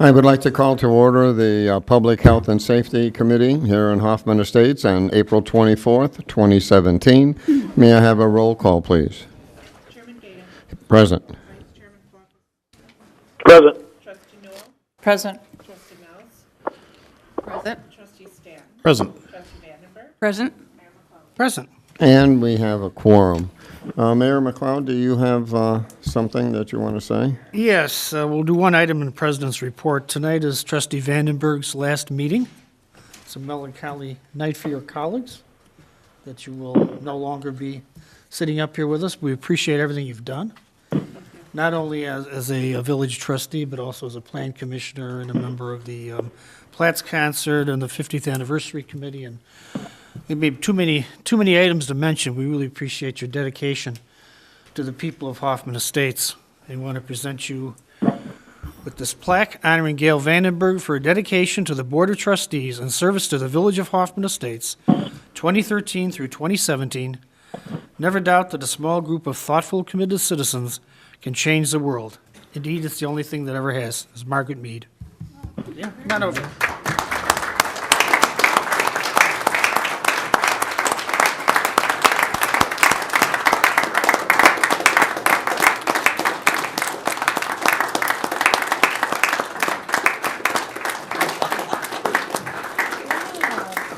I would like to call to order the Public Health and Safety Committee here in Hoffman Estates on April 24th, 2017. May I have a roll call, please? Chairman Gaten. Present. Vice Chairman Flock. Present. Trustee Newell. Present. Trustee Mills. Present. Trustee Stanton. Present. Trustee Vandenberg. Present. Mayor McClellan. Present. And we have a quorum. Mayor McLeod, do you have something that you want to say? Yes, we'll do one item in the President's report. Tonight is Trustee Vandenberg's last meeting. It's a melancholy night for your colleagues, that you will no longer be sitting up here with us. We appreciate everything you've done, not only as a village trustee, but also as a plan commissioner and a member of the Platts Concert and the 50th Anniversary Committee. And it may be too many items to mention. We really appreciate your dedication to the people of Hoffman Estates. I want to present you with this plaque honoring Gail Vandenberg for her dedication to the Board of Trustees and service to the Village of Hoffman Estates, 2013 through 2017. Never doubt that a small group of thoughtful, committed citizens can change the world. Indeed, it's the only thing that ever has, is Margaret Mead. Yeah, come on over.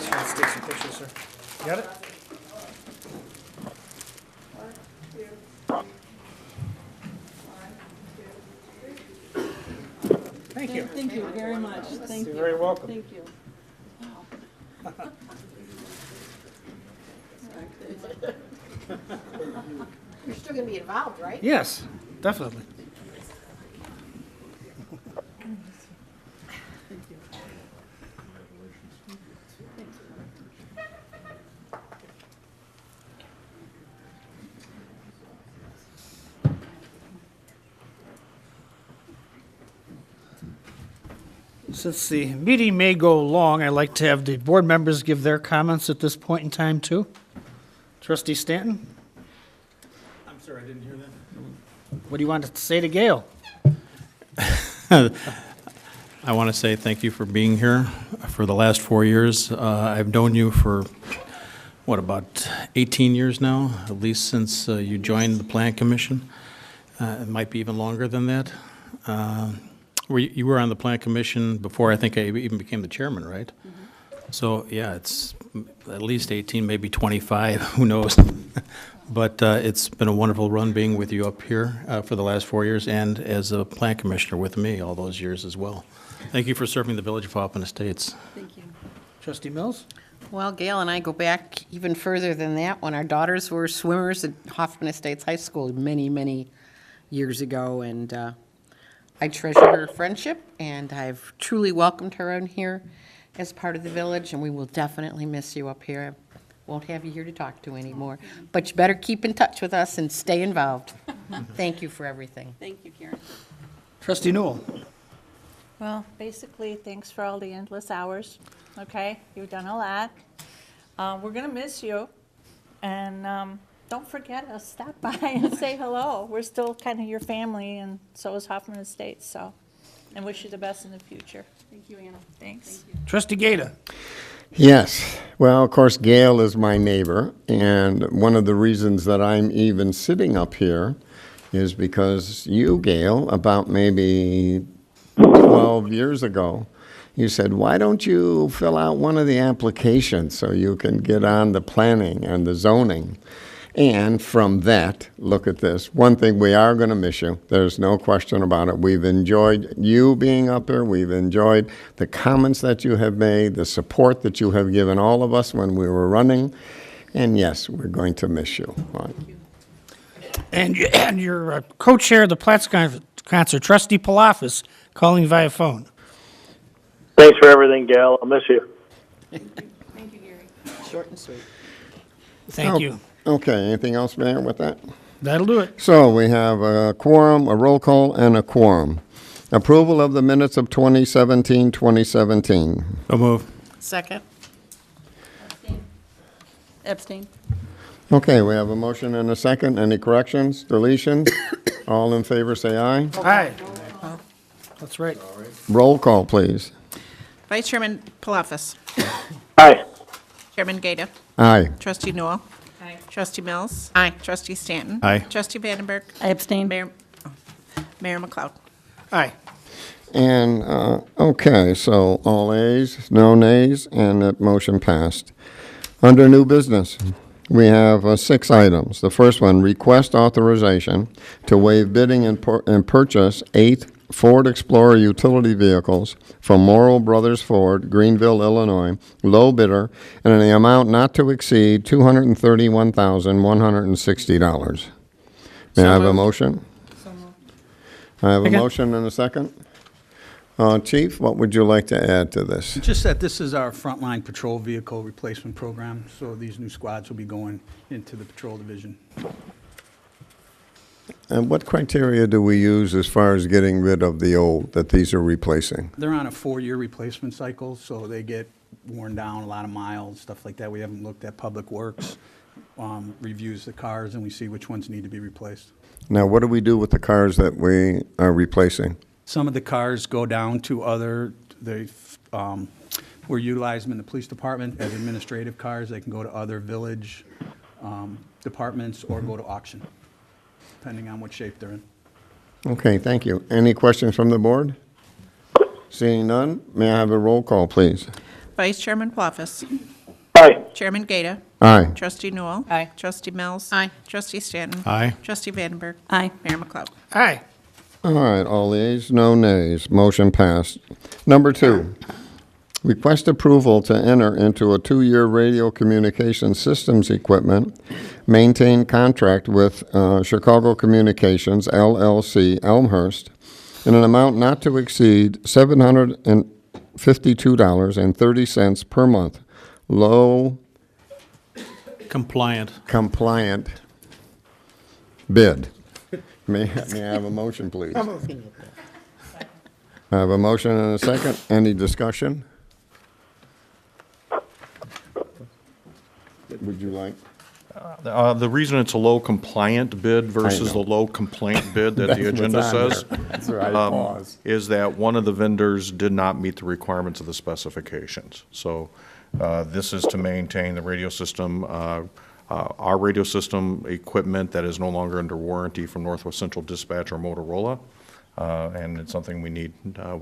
Let's take some pictures, sir. Got it? Thank you. Thank you very much. Thank You're you. very welcome. Thank you. You're still going to be involved, right? Yes, definitely. Since the meeting may go long, I'd like to have the board members give their comments at this point in time, too. Trustee Stanton, I'm sorry, I didn't hear that. what do you want to say to Gail? I want to say thank you for being here for the last 4 years. I've known you for, about 18 years now, at least since you joined the Plan Commission. It might be even longer than that. You were on the Plan Commission before I think I even became the chairman, right? So, yeah, it's at least 18, maybe 25, who knows? But it's been a wonderful run being with you up here for the last 4 years and as a Plan Commissioner with me all those years as well. Thank you for serving the Village of Hoffman Estates. Thank you. Trustee Mills? Well, Gail and I go back even further than that, when our daughters were swimmers at Hoffman Estates High School many, many years ago, and I treasure her friendship, and I've truly welcomed her in here as part of the village, and we will definitely miss you up here. I won't have you here to talk to anymore, but you better keep in touch with us and stay involved. Thank you for everything. Thank you, Karen. Trustee Newell? Well, basically, thanks for all the endless hours, okay? You've done a lot. We're going to miss you, and don't forget us. Stop by and say hello. We're still kind of your family, and so is Hoffman Estates, so, and wish you the best in the future. Thank you, Anna. Thanks. Trustee Gata? Yes. Well, of course, Gail is my neighbor, and one of the reasons that I'm even sitting up here is because you, Gail, about maybe 12 years ago, you said, why don't you fill out one of the applications so you can get on the planning and the zoning? And from that, look at this. One thing, we are going to miss you. There's no question about it. We've enjoyed you being up here. We've enjoyed the comments that you have made, the support that you have given all of us when we were running. And yes, we're going to miss you. And your co-chair of the Platts Concert, Trustee Palafis, calling via phone. Thanks for everything, Gail. I'll miss you. Thank you, Gary. Short and sweet. Thank you. Okay, anything else, Mayor, with that? That'll do it. So we have a quorum, a roll call, and a quorum. Approval of the minutes of 2017. So move. Second? Abstain. Okay, we have a motion and a second. Any corrections, deletions? All in favor, say aye. Aye. That's right. Roll call, please. Vice Chairman Palafis. Aye. Chairman Gata. Aye. Trustee Newell. Aye. Trustee Mills. Aye. Trustee Stanton. Aye. Trustee Vandenberg. I abstain. Mayor McLeod. Aye. And, okay, so all ayes, no nays, and that motion passed. Under new business, we have 6 items. The first one, request authorization to waive bidding and purchase 8 Ford Explorer utility vehicles from Morrow Brothers Ford, Greenville, Illinois, low bidder, and in the amount not to exceed $231,160. May I have a motion? I have a Second. motion and a second. Chief, what would you like to add to this? Just that this is our frontline patrol vehicle replacement program, so these new squads will be going into the patrol division. And what criteria do we use as far as getting rid of the old that these are replacing? They're on a 4-year replacement cycle, so they get worn down, a lot of miles, stuff like that. We haven't looked at Public Works, reviews the cars, and we see which ones need to be replaced. Now, what do we do with the cars that we are replacing? Some of the cars go down to we're utilizing them in the police department as administrative cars. They can go to other village departments or go to auction, depending on what shape they're in. Okay, thank you. Any questions from the board? Seeing none, may I have a roll call, please? Vice Chairman Palafis. Aye. Chairman Gata. Aye. Trustee Newell. Aye. Trustee Mills. Aye. Trustee Stanton. Aye. Trustee Vandenberg. Aye. Mayor McLeod. Aye. All right, all ayes, no nays, motion passed. Number 2, request approval to enter into a 2-year radio communication systems equipment maintain contract with Chicago Communications, LLC, Elmhurst, in an amount not to exceed $752.30 per month. Low Compliant. compliant bid. May I have a motion, please? I have a motion and a second. Any discussion? Would you like? The reason it's a low compliant bid versus the know. low complaint bid that the That's what's agenda on says there. That's where I pause. is that one of the vendors did not meet the requirements of the specifications. So this is to maintain the radio system, our radio system equipment that is no longer under warranty from Northwest Central Dispatch or Motorola, and it's something we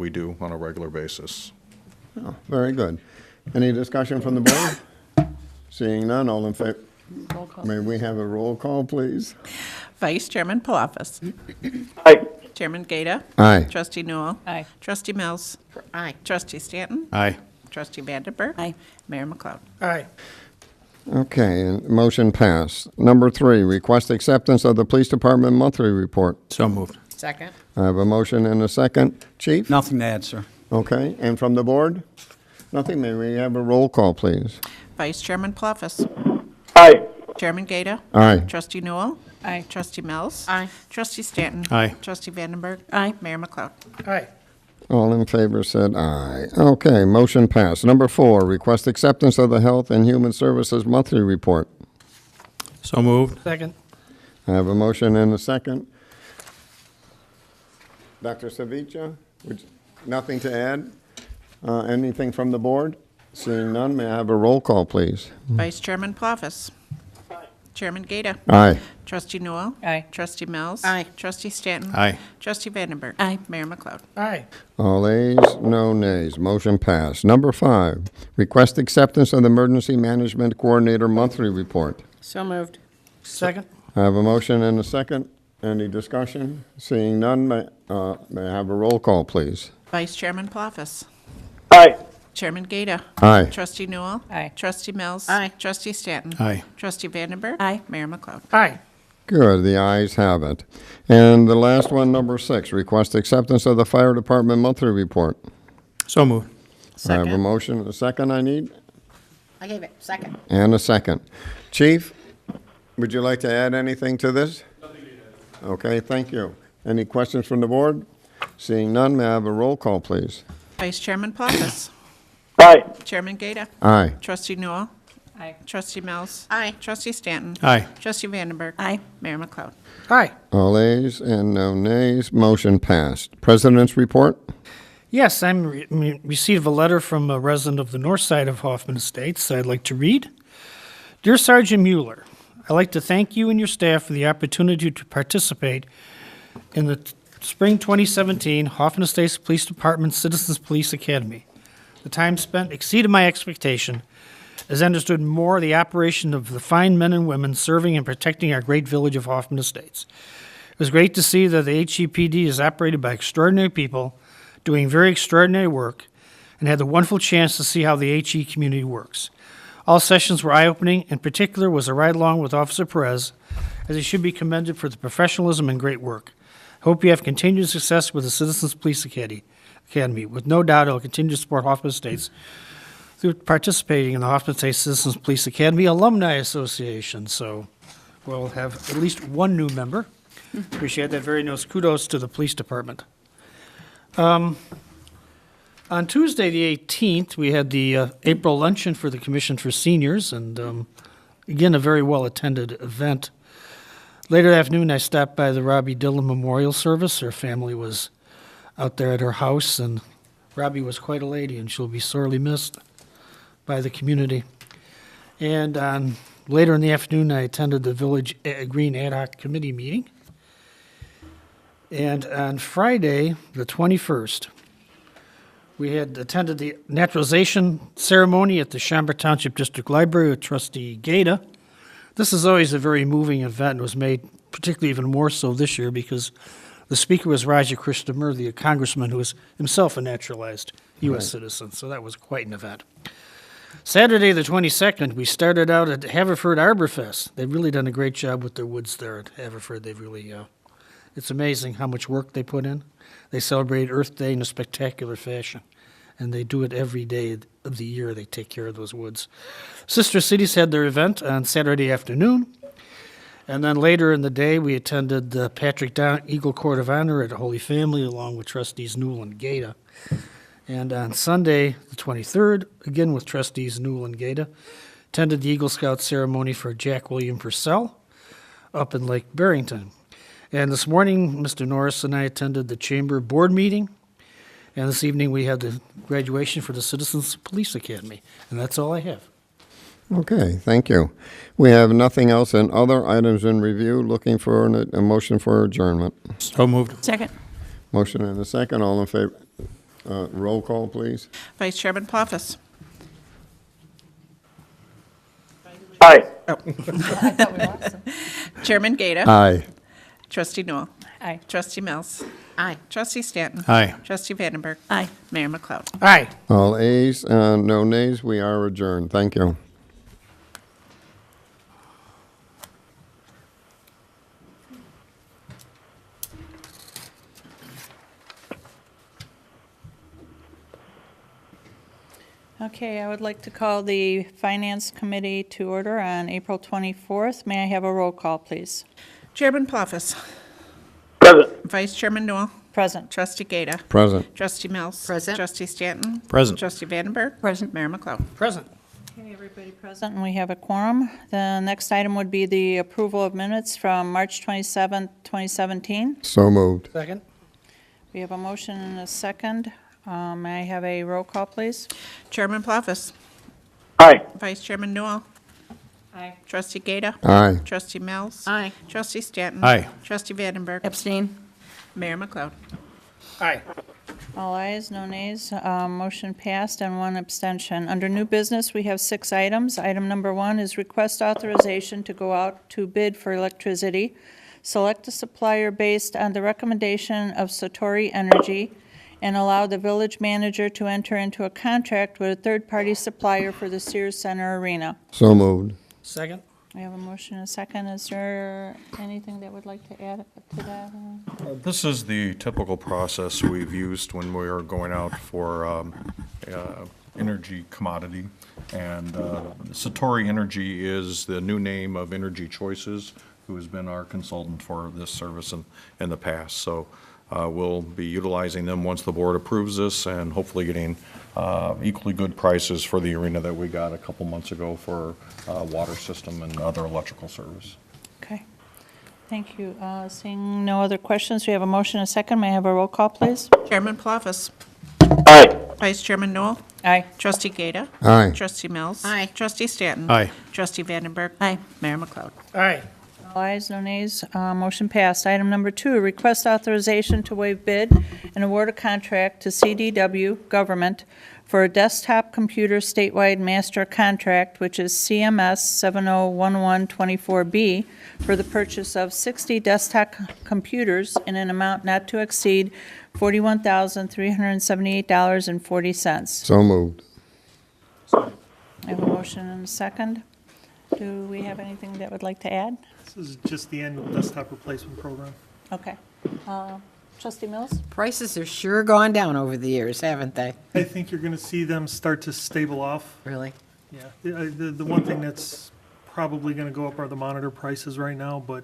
do on a regular basis. Oh, very good. Any discussion from the board? Seeing none, all in favor? Roll call. May we have a roll call, please? Vice Chairman Palafis. Aye. Chairman Gata. Aye. Trustee Newell. Aye. Trustee Mills. Aye. Trustee Stanton. Aye. Trustee Vandenberg. Aye. Mayor McLeod. Aye. Okay, and motion passed. Number 3, request acceptance of the police department monthly report. So moved. Second. I have a motion and a second. Chief? Nothing to add, sir. Okay, and from the board? Nothing. May we have a roll call, please? Vice Chairman Palafis. Aye. Chairman Gata. Aye. Trustee Newell. Aye. Trustee Mills. Aye. Trustee Stanton. Aye. Trustee Vandenberg. Aye. Mayor McLeod. Aye. All in favor said aye. Okay, motion passed. Number 4, request acceptance of the Health and Human Services monthly report. So moved. Second. I have a motion and a second. Dr. Savicha, nothing to add? Anything from the board? Seeing none, may I have a roll call, please? Vice Chairman Palafis. Chairman Gata. Aye. Trustee Newell. Aye. Trustee Mills. Aye. Trustee Stanton. Aye. Trustee Vandenberg. Aye. Mayor McLeod. Aye. All ayes, no nays. Motion passed. Number 5, request acceptance of the Emergency Management Coordinator monthly report. So moved. Second. I have a motion and a second. Any discussion? Seeing none, may I have a roll call, please? Vice Chairman Palafis. Aye. Chairman Gata. Aye. Trustee Newell. Aye. Trustee Mills. Aye. Trustee Stanton. Aye. Trustee Vandenberg. Aye. Mayor McLeod. Aye. Good, the ayes have it. And the last one, number 6, request acceptance of the Fire Department monthly report. So moved. I have a Second. motion, a second I need, I gave it. Second. and a second. Chief, would you like to add anything to this? Okay, thank you. Any questions from the board? Seeing none, may I have a roll call, please? Vice Chairman Palafis. Aye. Chairman Gata. Aye. Trustee Newell. Aye. Trustee Mills. Aye. Trustee Stanton. Aye. Trustee Vandenberg. Aye. Mayor McLeod. Aye. All ayes and no nays, motion passed. President's report? Yes, received a letter from a resident of the north side of Hoffman Estates I'd like to read. Dear Sergeant Mueller, I'd like to thank you and your staff for the opportunity to participate in the Spring 2017 Hoffman Estates Police Department Citizens Police Academy. The time spent exceeded my expectation, as I understood more the operation of the fine men and women serving and protecting our great village of Hoffman Estates. It was great to see that the HEPD is operated by extraordinary people doing very extraordinary work, and had the wonderful chance to see how the HE community works. All sessions were eye-opening. In particular was a ride-along with Officer Perez, as he should be commended for the professionalism and great work. I hope you have continued success with the Citizens Police Academy. With no doubt, it will continue to support Hoffman Estates through participating in the Hoffman Estates Citizens Police Academy Alumni Association. So we'll have at least one new member. Appreciate that. Very nice. Kudos to the police department. On Tuesday, the 18th, we had the April luncheon for the Commission for Seniors, and again, a very well-attended event. Later that afternoon, I stopped by the Robbie Dillon Memorial Service. Her family was out there at her house, and Robbie was quite a lady, and she'll be sorely missed by the community. And later in the afternoon, I attended the Village Green Ad Hoc Committee meeting. And on Friday, the 21st, we had attended the naturalization ceremony at the Schaumburg Township District Library with Trustee Gata. This is always a very moving event, and was made particularly even more so this year because the speaker was Raja Krishnamurthy, a congressman who is himself a naturalized U.S. citizen, so that was quite an event. Saturday, the 22nd, we started out at Haverford Arbor Fest. They've really done a great job with their woods there at Haverford. They've really, it's amazing how much work they put in. They celebrate Earth Day in a spectacular fashion, and they do it every day of the year. They take care of those woods. Sister Cities had their event on Saturday afternoon, and then later in the day, we attended the Patrick Down Eagle Court of Honor at Holy Family, along with Trustees Newell and Gata. And on Sunday, the 23rd, again with Trustees Newell and Gata, attended the Eagle Scout ceremony for Jack William Purcell up in Lake Barrington. And this morning, Mr. Norris and I attended the Chamber Board meeting, and this evening we had the graduation for the Citizens Police Academy. And that's all I have. Okay, thank you. We have nothing else and other items in review. Looking for a motion for adjournment. So moved. Second. Motion and a second. All in favor? Roll call, please. Vice Chairman Plaffus. Aye. Chairman Gata. Aye. Trustee Newell. Aye. Trustee Mills. Aye. Trustee Stanton. Aye. Trustee Vandenberg. Aye. Mayor McLeod. Aye. All ayes, no nays. We are adjourned. Thank you. Okay, I would like to call the Finance Committee to order on April 24th. May I have a roll call, please? Chairman Plaffus. Present. Vice Chairman Newell. Present. Trustee Gata. Present. Trustee Mills. Present. Trustee Stanton. Present. Trustee Vandenberg. Present. Mayor McLeod. Present. Okay, everybody present, and we have a quorum. The next item would be the approval of minutes from March 27th, 2017. So moved. Second. We have a motion and a second. May I have a roll call, please? Chairman Plaffus. Aye. Vice Chairman Newell. Aye. Trustee Gata. Aye. Trustee Mills. Aye. Trustee Stanton. Aye. Trustee Vandenberg. Abstain. Mayor McLeod. Aye. All ayes, no nays. Motion passed and one abstention. Under new business, we have 6 items. Item number 1 is request authorization to go out to bid for electricity. Select a supplier based on the recommendation of Satori Energy and allow the village manager to enter into a contract with a third-party supplier for the Sears Center Arena. So moved. Second. We have a motion and a second. Is there anything that would like to add to that? This is the typical process we've used when we are going out for energy commodity. And Satori Energy is the new name of Energy Choices, who has been our consultant for this service in the past. So we'll be utilizing them once the board approves this and hopefully getting equally good prices for the arena that we got a couple months ago for water system and other electrical service. Okay. Thank you. Seeing no other questions, we have a motion and a second. May I have a roll call, please? Chairman Plavas. Aye. Vice Chairman Noel. Aye. Trustee Gata. Aye. Trustee Mills. Aye. Trustee Stanton. Aye. Trustee Vandenberg. Aye. Mayor McLeod. Aye. All ayes, no nays, motion passed. Item number 2, request authorization to waive bid and award a contract to CDW Government for a desktop computer statewide master contract, which is CMS 701124B, for the purchase of 60 desktop computers in an amount not to exceed $41,378.40. So moved. I have a motion and a second. Do we have anything that would like to add? This is just the annual desktop replacement program. Okay. Trustee Mills? Prices have sure gone down over the years, haven't they? I think you're going to see them start to stable off. Really? Yeah. The one thing that's probably going to go up are the monitor prices right now, but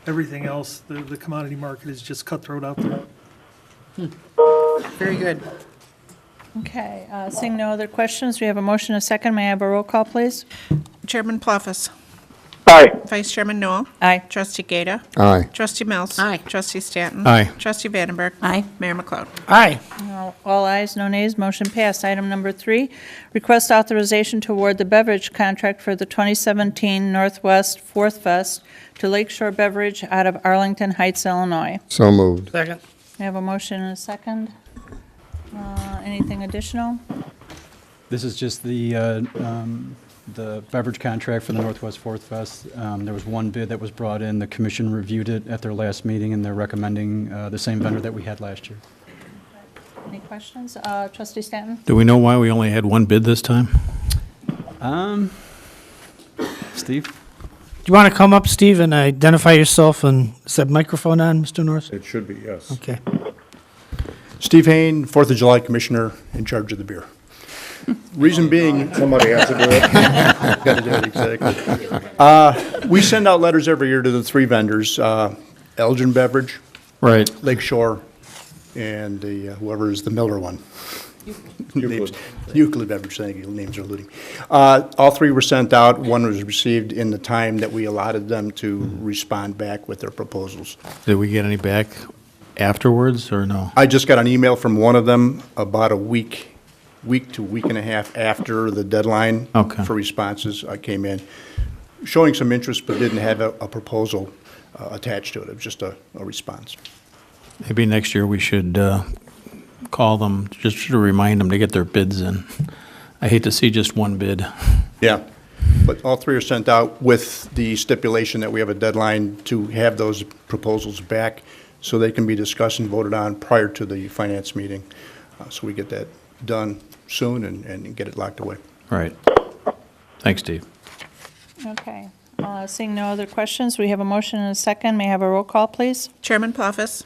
everything else, the commodity market is just cutthroat out there. Very good. Okay, seeing no other questions, we have a motion and a second. May I have a roll call, please? Chairman Plavas. Aye. Vice Chairman Noel. Aye. Trustee Gata. Aye. Trustee Mills. Aye. Trustee Stanton. Aye. Trustee Vandenberg. Aye. Mayor McLeod. Aye. All ayes, no nays, motion passed. Item number 3, request authorization to award the beverage contract for the 2017 Northwest Fourth Fest to Lakeshore Beverage out of Arlington Heights, Illinois. So moved. Second. I have a motion and a second. Anything additional? This is just the beverage contract for the Northwest Fourth Fest. There was one bid that was brought in. The commission reviewed it at their last meeting, and they're recommending the same vendor that we had last year. Any questions? Trustee Stanton? Do we know why we only had one bid this time? Steve? Do you want to come up, Steve, and identify yourself, and is that microphone on, Mr. Norris? It should be, yes. Okay. Steve Hain, 4th of July Commissioner in charge of the beer. Reason being, Somebody has to do it. gotta do it, exactly. We send out letters every year to the 3 vendors, Elgin Beverage, Right. Lakeshore, and whoever is the Miller one. Euclid. Euclid Beverage, thank you, names are eluding. All 3 were sent out. One was received in the time that we allotted them to respond back with their proposals. Did we get any back afterwards, or no? I just got an email from one of them about a week to week and a half after the deadline Okay. for responses. I came in showing some interest, but didn't have a proposal attached to it. It was just a response. Maybe next year we should call them, just to remind them to get their bids in. I hate to see just one bid. Yeah, but all 3 are sent out with the stipulation that we have a deadline to have those proposals back so they can be discussed and voted on prior to the finance meeting. So we get that done soon and get it locked away. Right. Thanks, Steve. Okay. Seeing no other questions, we have a motion and a second. May I have a roll call, please? Chairman Plavas.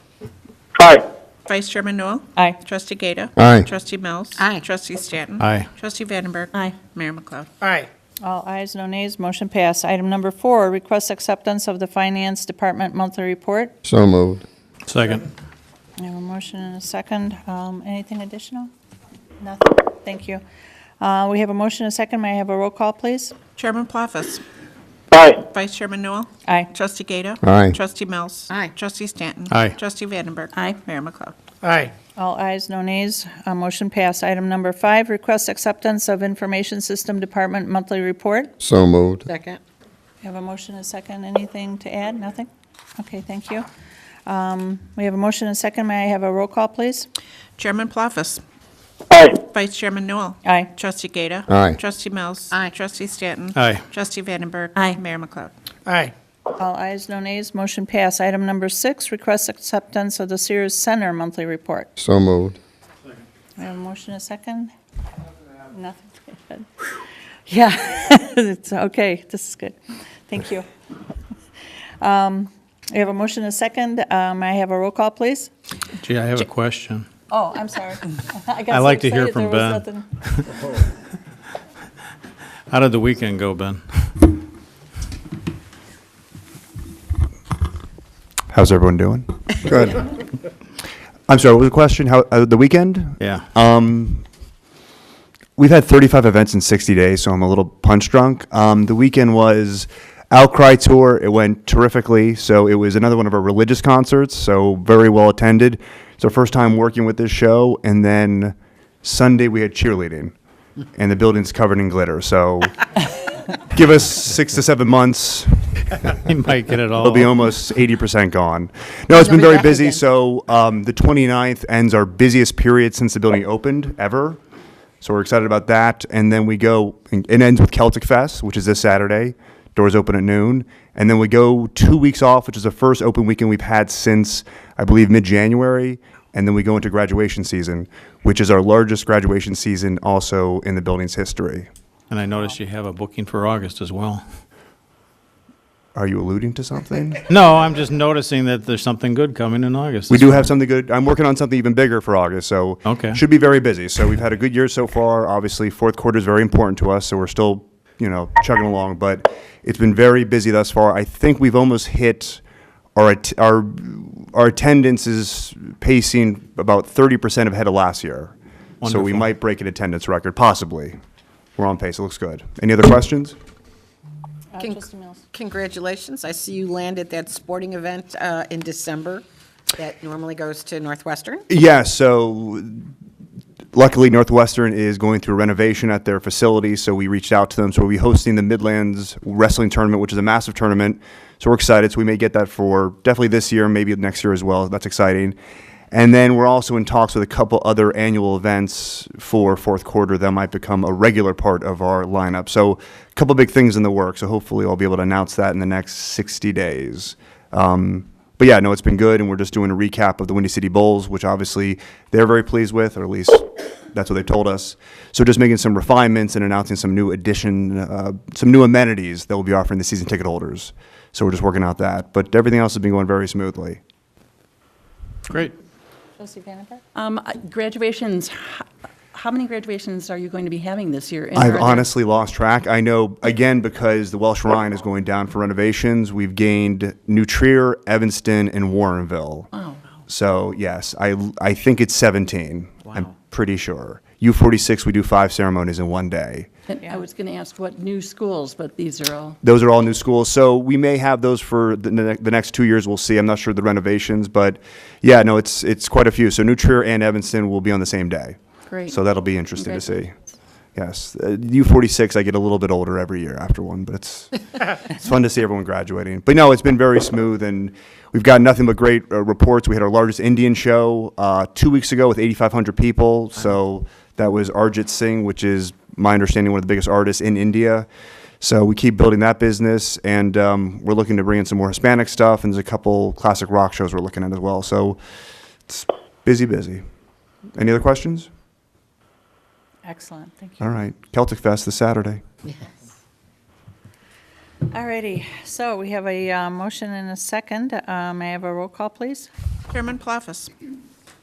Aye. Vice Chairman Noel. Aye. Trustee Gata. Aye. Trustee Mills. Aye. Trustee Stanton. Aye. Trustee Vandenberg. Aye. Mayor McLeod. Aye. All ayes, no nays, motion passed. Item number 4, request acceptance of the Finance Department monthly report. So moved. Second. I have a motion and a second. Anything additional? Nothing? Thank you. We have a motion and a second. May I have a roll call, please? Chairman Plavas. Aye. Vice Chairman Noel. Aye. Trustee Gata. Aye. Trustee Mills. Aye. Trustee Stanton. Aye. Trustee Vandenberg. Aye. Mayor McLeod. Aye. All ayes, no nays, motion passed. Item number 5, request acceptance of Information System Department monthly report. So moved. Second. We have a motion and a second. Anything to add? Nothing? Okay, thank you. We have a motion and a second. May I have a roll call, please? Chairman Plavas. Aye. Vice Chairman Noel. Aye. Trustee Gata. Aye. Trustee Mills. Aye. Trustee Stanton. Aye. Trustee Vandenberg. Aye. Mayor McLeod. Aye. All ayes, no nays, motion passed. Item number 6, request acceptance of the Sears Center monthly report. So moved. We have a motion and a second? Nothing? Good. Yeah, it's okay, this is good. Thank you. We have a motion and a second. May I have a roll call, please? Gee, I have a question. Oh, I'm sorry. I got I so like to hear excited from there was Ben. nothing. How did the weekend go, Ben? How's everyone doing? Good. I'm sorry, what was the question? How the weekend? Yeah. we've had 35 events in 60 days, so I'm a little punch drunk. The weekend was Outcry Tour. It went terrifically. So it was another one of our religious concerts, so very well attended. It's our first time working with this show. And then Sunday we had cheerleading, and the building's covered in glitter. So give us 6 to 7 months. You might get it all. It'll be almost 80% gone. No, it's been very busy. So the 29th ends our busiest period since the building opened ever. So we're excited about that. And then we go, it ends with Celtic Fest, which is this Saturday. Doors open at noon. And then we go 2 weeks off, which is the first open weekend we've had since, I believe, mid-January. And then we go into graduation season, which is our largest graduation season also in the building's history. And I noticed you have a booking for August as well. Are you alluding to something? No, I'm just noticing that there's something good coming in August. We do have something good. I'm working on something even bigger for August, so Okay. should be very busy. So we've had a good year so far. Obviously, fourth quarter is very important to us, so we're still, chugging along. But it's been very busy thus far. I think we've almost hit our attendance is pacing about 30% ahead of last year. So we Wonderful. might break an attendance record, possibly. We're on pace. It looks good. Any other questions? Trustee Mills. Congratulations. I see you landed that sporting event in December that normally goes to Northwestern. Yeah, so luckily Northwestern is going through a renovation at their facility, so we reached out to them. So we'll be hosting the Midlands Wrestling Tournament, which is a massive tournament. So we're excited. So we may get that for definitely this year, maybe next year as well. That's exciting. And then we're also in talks with a couple other annual events for fourth quarter that might become a regular part of our lineup. So a couple big things in the works. So hopefully I'll be able to announce that in the next 60 days. But yeah, no, it's been good, and we're just doing a recap of the Windy City Bowls, which obviously they're very pleased with, or at least that's what they told us. So just making some refinements and announcing some new some new amenities that we'll be offering the season ticket holders. So we're just working out that. But everything else has been going very smoothly. Great. Trustee Vandenberg? Graduations, how many graduations are you going to be having this year? And I've are there- honestly lost track. I know, again, because the Welsh Rhine is going down for renovations, we've gained New Trier, Evanston, and Warrenville. Oh, So, yes, I think it's 17. I'm pretty sure. U46, we do 5 ceremonies in one day. and I was going to ask what new schools, but these are all, Those are all new schools. So we may have those for the next 2 years. We'll see. I'm not sure the renovations, but yeah, no, it's quite a few. So New Trier and Evanston will be on the same day. great. So that'll be interesting to see. Yes. U46, I get a little bit older every year after one, but it's fun to see everyone graduating. But no, it's been very smooth, and we've got nothing but great reports. We had our largest Indian show 2 weeks ago with 8,500 people. So that was Arjit Singh, which is, my understanding, one of the biggest artists in India. So we keep building that business, and we're looking to bring in some more Hispanic stuff, and there's a couple classic rock shows we're looking at as well. So it's busy. Any other questions? Excellent, thank you. All right. Celtic Fest this Saturday. All righty, so we have a motion and a second. May I have a roll call, please? Chairman Plofus.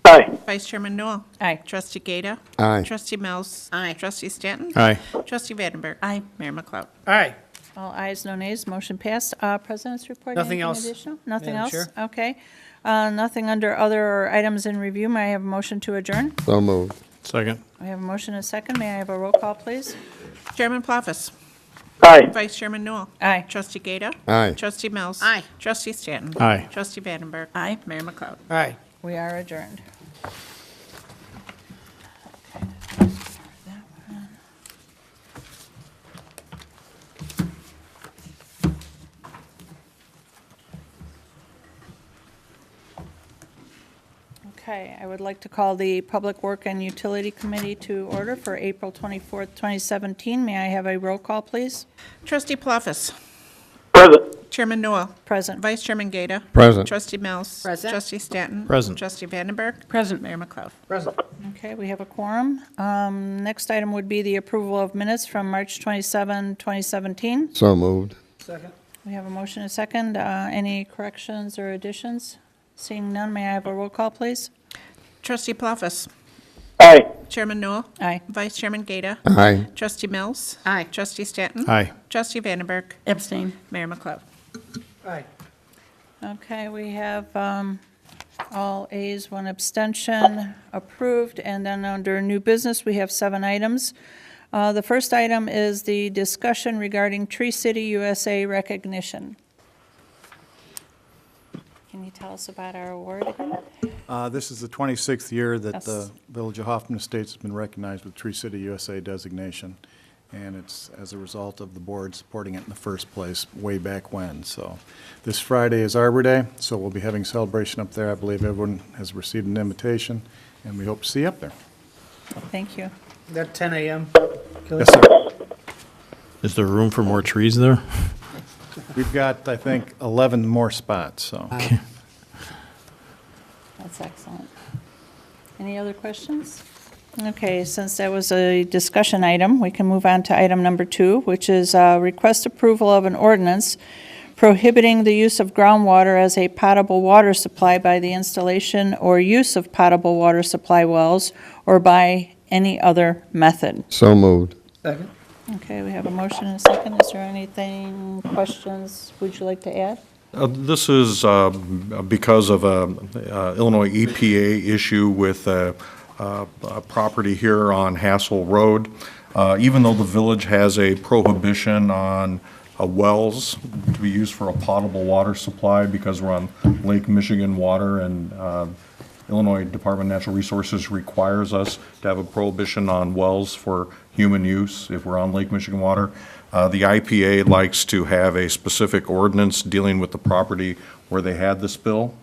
Aye. Vice Chairman Newell. Aye. Trustee Gata. Aye. Trustee Mills. Aye. Trustee Stanton. Aye. Trustee Vandenberg. Aye. Mayor McLeod. Aye. All ayes, no nays, motion passed. President's report? Nothing anything else, additional? Nothing Madam else? Chair. Okay. Nothing under other items in review. May I have a motion to adjourn? So moved. Second. We have a motion and a second. May I have a roll call, please? Chairman Plofus. Aye. Vice Chairman Newell. Aye. Trustee Gata. Aye. Trustee Mills. Aye. Trustee Stanton. Aye. Trustee Vandenberg. Aye. Mayor McLeod. Aye. We are adjourned. Okay, I would like to call the Public Work and Utility Committee to order for April 24th, 2017. May I have a roll call, please? Trustee Plofus. Present. Chairman Newell. Present. Vice Chairman Gata. Present. Trustee Mills. Present. Trustee Stanton. Present. Trustee Vandenberg. Present. Mayor McLeod. Okay, we have a quorum. Next item would be the approval of minutes from March 27, 2017. So moved. We have a motion and a second. Any corrections or additions? Seeing none, may I have a roll call, please? Trustee Plofus. Aye. Chairman Newell. Aye. Vice Chairman Gata. Aye. Trustee Mills. Aye. Trustee Stanton. Aye. Trustee Vandenberg. Abstain. Mayor McLeod. Aye. Okay, we have All ayes, one abstention, approved. And then under new business, we have 7 items. The first item is the discussion regarding Tree City USA recognition. Can you tell us about our award again? This is the 26th year that Yes. the Village of Hoffman Estates has been recognized with Tree City USA designation, and it's as a result of the board supporting it in the first place way back when. So this Friday is Arbor Day, so we'll be having a celebration up there. I believe everyone has received an invitation, and we hope to see you up there. Thank you. Is that 10 a.m.? Yes, sir. Is there room for more trees there? We've got, I think, 11 more spots, so. That's excellent. Any other questions? Okay, since that was a discussion item, we can move on to item number 2, which is request approval of an ordinance prohibiting the use of groundwater as a potable water supply by the installation or use of potable water supply wells or by any other method. So moved. Second. Okay, we have a motion and a second. Is there anything, questions, would you like to add? This is because of a Illinois EPA issue with a property here on Hassel Road. Even though the village has a prohibition on wells to be used for a potable water supply because we're on Lake Michigan water, and Illinois Department of Natural Resources requires us to have a prohibition on wells for human use if we're on Lake Michigan water. The IPA likes to have a specific ordinance dealing with the property where they had the spill,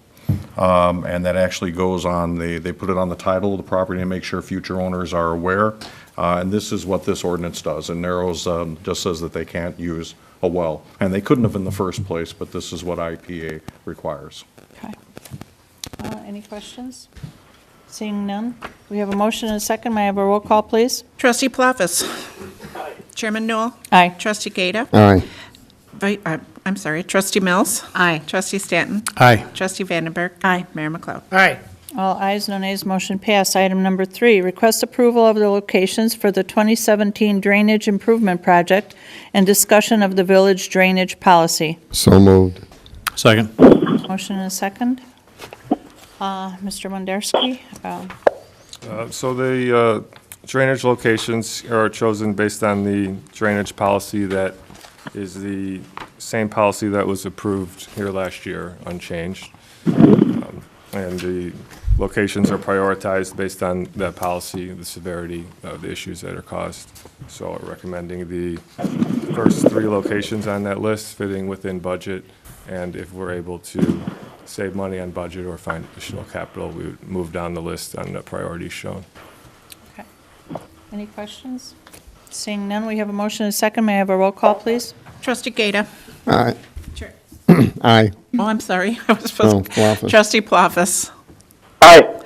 and that actually goes on, they put it on the title of the property and make sure future owners are aware. And this is what this ordinance does. It narrows, just says that they can't use a well. And they couldn't have in the first place, but this is what IPA requires. Okay. Any questions? Seeing none, we have a motion and a second. May I have a roll call, please? Trustee Palafis. Chairman Newell. Aye. Trustee Gata. Aye. I'm sorry, Trustee Mills. Aye. Trustee Stanton. Aye. Trustee Vandenberg. Aye. Mayor McLeod. Aye. All ayes, no nays, motion passed. Item number 3, request approval of the locations for the 2017 Drainage Improvement Project and discussion of the village drainage policy. So moved. Second. Motion and a second. Mr. Wonderski? So the drainage locations are chosen based on the drainage policy that is the same policy that was approved here last year, unchanged. And the locations are prioritized based on that policy, the severity of the issues that are caused. So we're recommending the first 3 locations on that list fitting within budget, and if we're able to save money on budget or find additional capital, we would move down the list on the priorities shown. Okay. Any questions? Seeing none, we have a motion and a second. May I have a roll call, please? Trustee Gata. Aye. Chair. Aye. Oh, I'm sorry. I was supposed to. Palafis. Trustee Palafis. Aye.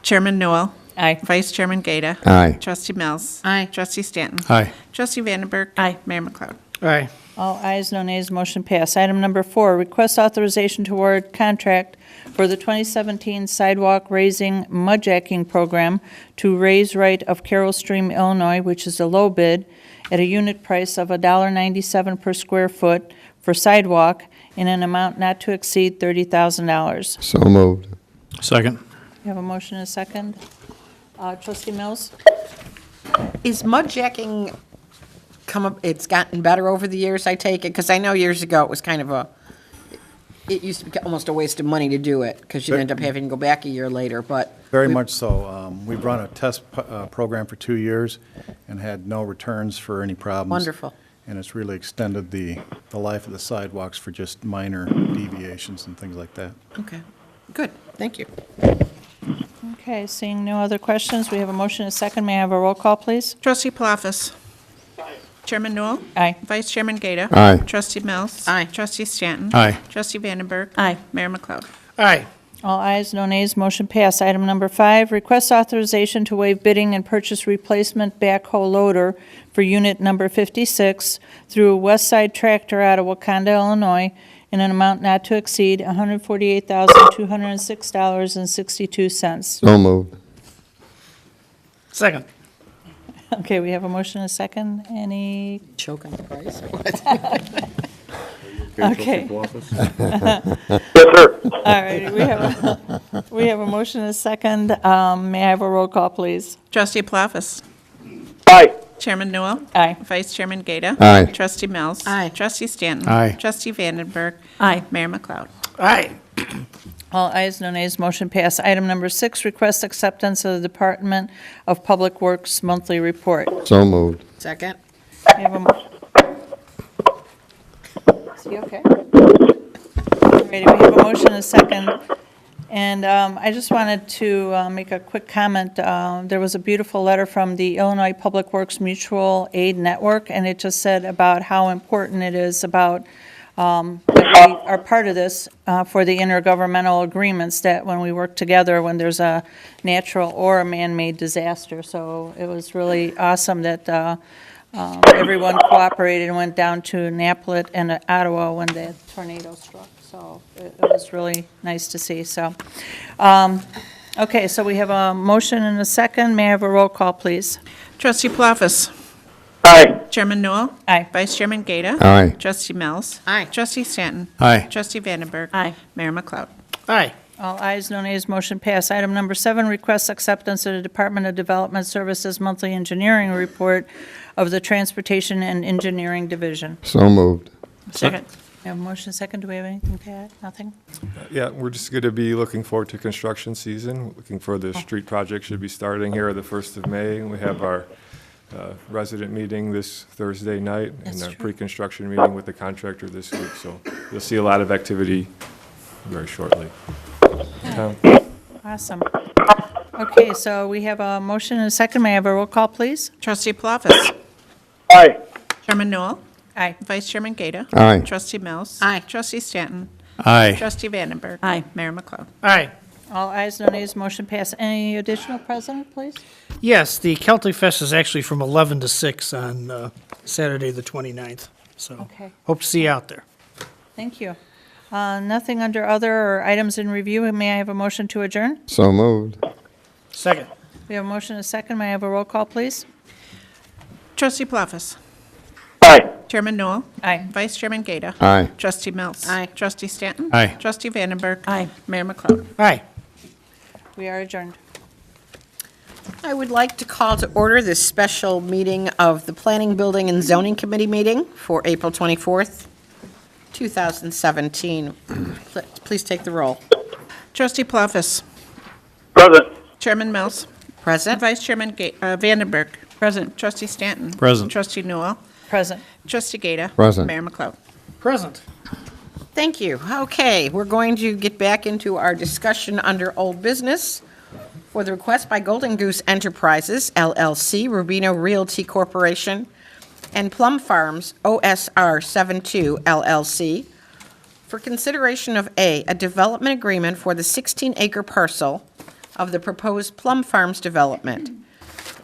Chairman Newell. Aye. Vice Chairman Gata. Aye. Trustee Mills. Aye. Trustee Stanton. Aye. Trustee Vandenberg. Aye. Mayor McLeod. Aye. All ayes, no nays, motion passed. Item number 4, request authorization to award contract for the 2017 sidewalk raising mudjacking program to Raise Right of Carroll Stream, Illinois, which is a low bid, at a unit price of $1.97 per square foot for sidewalk in an amount not to exceed $30,000. So moved. Second. You have a motion and a second. Trustee Mills? Is mudjacking come up, it's gotten better over the years, I take it? Because I know years ago it was kind of it used to be almost a waste of money to do it, because you'd end up having to go back a year later, but. Very much so. We've run a test program for 2 years and had no returns for any problems. Wonderful. And it's really extended the life of the sidewalks for just minor deviations and things like that. Okay, good, thank you. Okay, seeing no other questions, we have a motion and a second. May I have a roll call, please? Trustee Palafis. Chairman Newell. Aye. Vice Chairman Gata. Aye. Trustee Mills. Aye. Trustee Stanton. Aye. Trustee Vandenberg. Aye. Mayor McLeod. Aye. All ayes, no nays, motion passed. Item number 5, request authorization to waive bidding and purchase replacement backhoe loader for unit number 56 through Westside Tractor out of Wakanda, Illinois, in an amount not to exceed $148,206.62. So moved. Second. Okay, we have a motion and a second. Any, Choke on the price? Okay. Yes, sir. All right, we have a motion and a second. May I have a roll call, please? Trustee Palafis. Aye. Chairman Newell. Aye. Vice Chairman Gata. Aye. Trustee Mills. Aye. Trustee Stanton. Aye. Trustee Vandenberg. Aye. Mayor McLeod. Aye. All ayes, no nays, motion passed. Item number 6, request acceptance of the Department of Public Works monthly report. So moved. Second? We have a Is he okay? All righty, we have a motion and a second. And I just wanted to make a quick comment. There was a beautiful letter from the Illinois Public Works Mutual Aid Network, and it just said about how important it is about that we are part of this for the intergovernmental agreements, that when we work together, when there's a natural or a man-made disaster. So it was really awesome that everyone cooperated and went down to Naplet and Ottawa when the tornado struck. So it was really nice to see. So, okay, so we have a motion and a second. May I have a roll call, please? Trustee Palafis. Aye. Chairman Newell. Aye. Vice Chairman Gata. Aye. Trustee Mills. Aye. Trustee Stanton. Aye. Trustee Vandenberg. Aye. Mayor McLeod. Aye. All ayes, no nays, motion passed. Item number 7, request acceptance of the Department of Development Services monthly engineering report of the Transportation and Engineering Division. So moved. Second. We have a motion second. Do we have anything to add? Nothing? Yeah, we're just going to be looking forward to construction season, looking for the street project should be starting here the 1st of May. We have our resident meeting this Thursday night and That's our true. pre-construction meeting with the contractor this week. So you'll see a lot of activity very shortly. Awesome. Okay, so we have a motion and a second. May I have a roll call, please? Trustee Palafis. Aye. Chairman Newell. Aye. Vice Chairman Gata. Aye. Trustee Mills. Aye. Trustee Stanton. Aye. Trustee Vandenberg. Aye. Mayor McLeod. Aye. All ayes, no nays, motion passed. Any additional, President, please? Yes, the Celtic Fest is actually from 11 to 6 on Saturday, the 29th. So Okay. hope to see you out there. Thank you. Nothing under other or items in review. May I have a motion to adjourn? So moved. Second. We have a motion and a second. May I have a roll call, please? Trustee Palafis. Aye. Chairman Newell. Aye. Vice Chairman Gata. Aye. Trustee Mills. Aye. Trustee Stanton. Aye. Trustee Vandenberg. Aye. Mayor McLeod. Aye. We are adjourned. I would like to call to order this special meeting of the Planning, Building, and Zoning Committee meeting for April 24th, 2017. Please take the roll. Trustee Palafis. Present. Chairman Mills. Present? Vice Chairman Vandenberg. Present. Trustee Stanton. Present. Trustee Newell. Present. Trustee Gata. Present. Mayor McLeod. Present. Thank you. Okay, we're going to get back into our discussion under old business for the request by Golden Goose Enterprises, LLC, Rubino Realty Corporation, and Plum Farms, OSR 72, LLC, for consideration of A development agreement for the 16-acre parcel of the proposed Plum Farms development,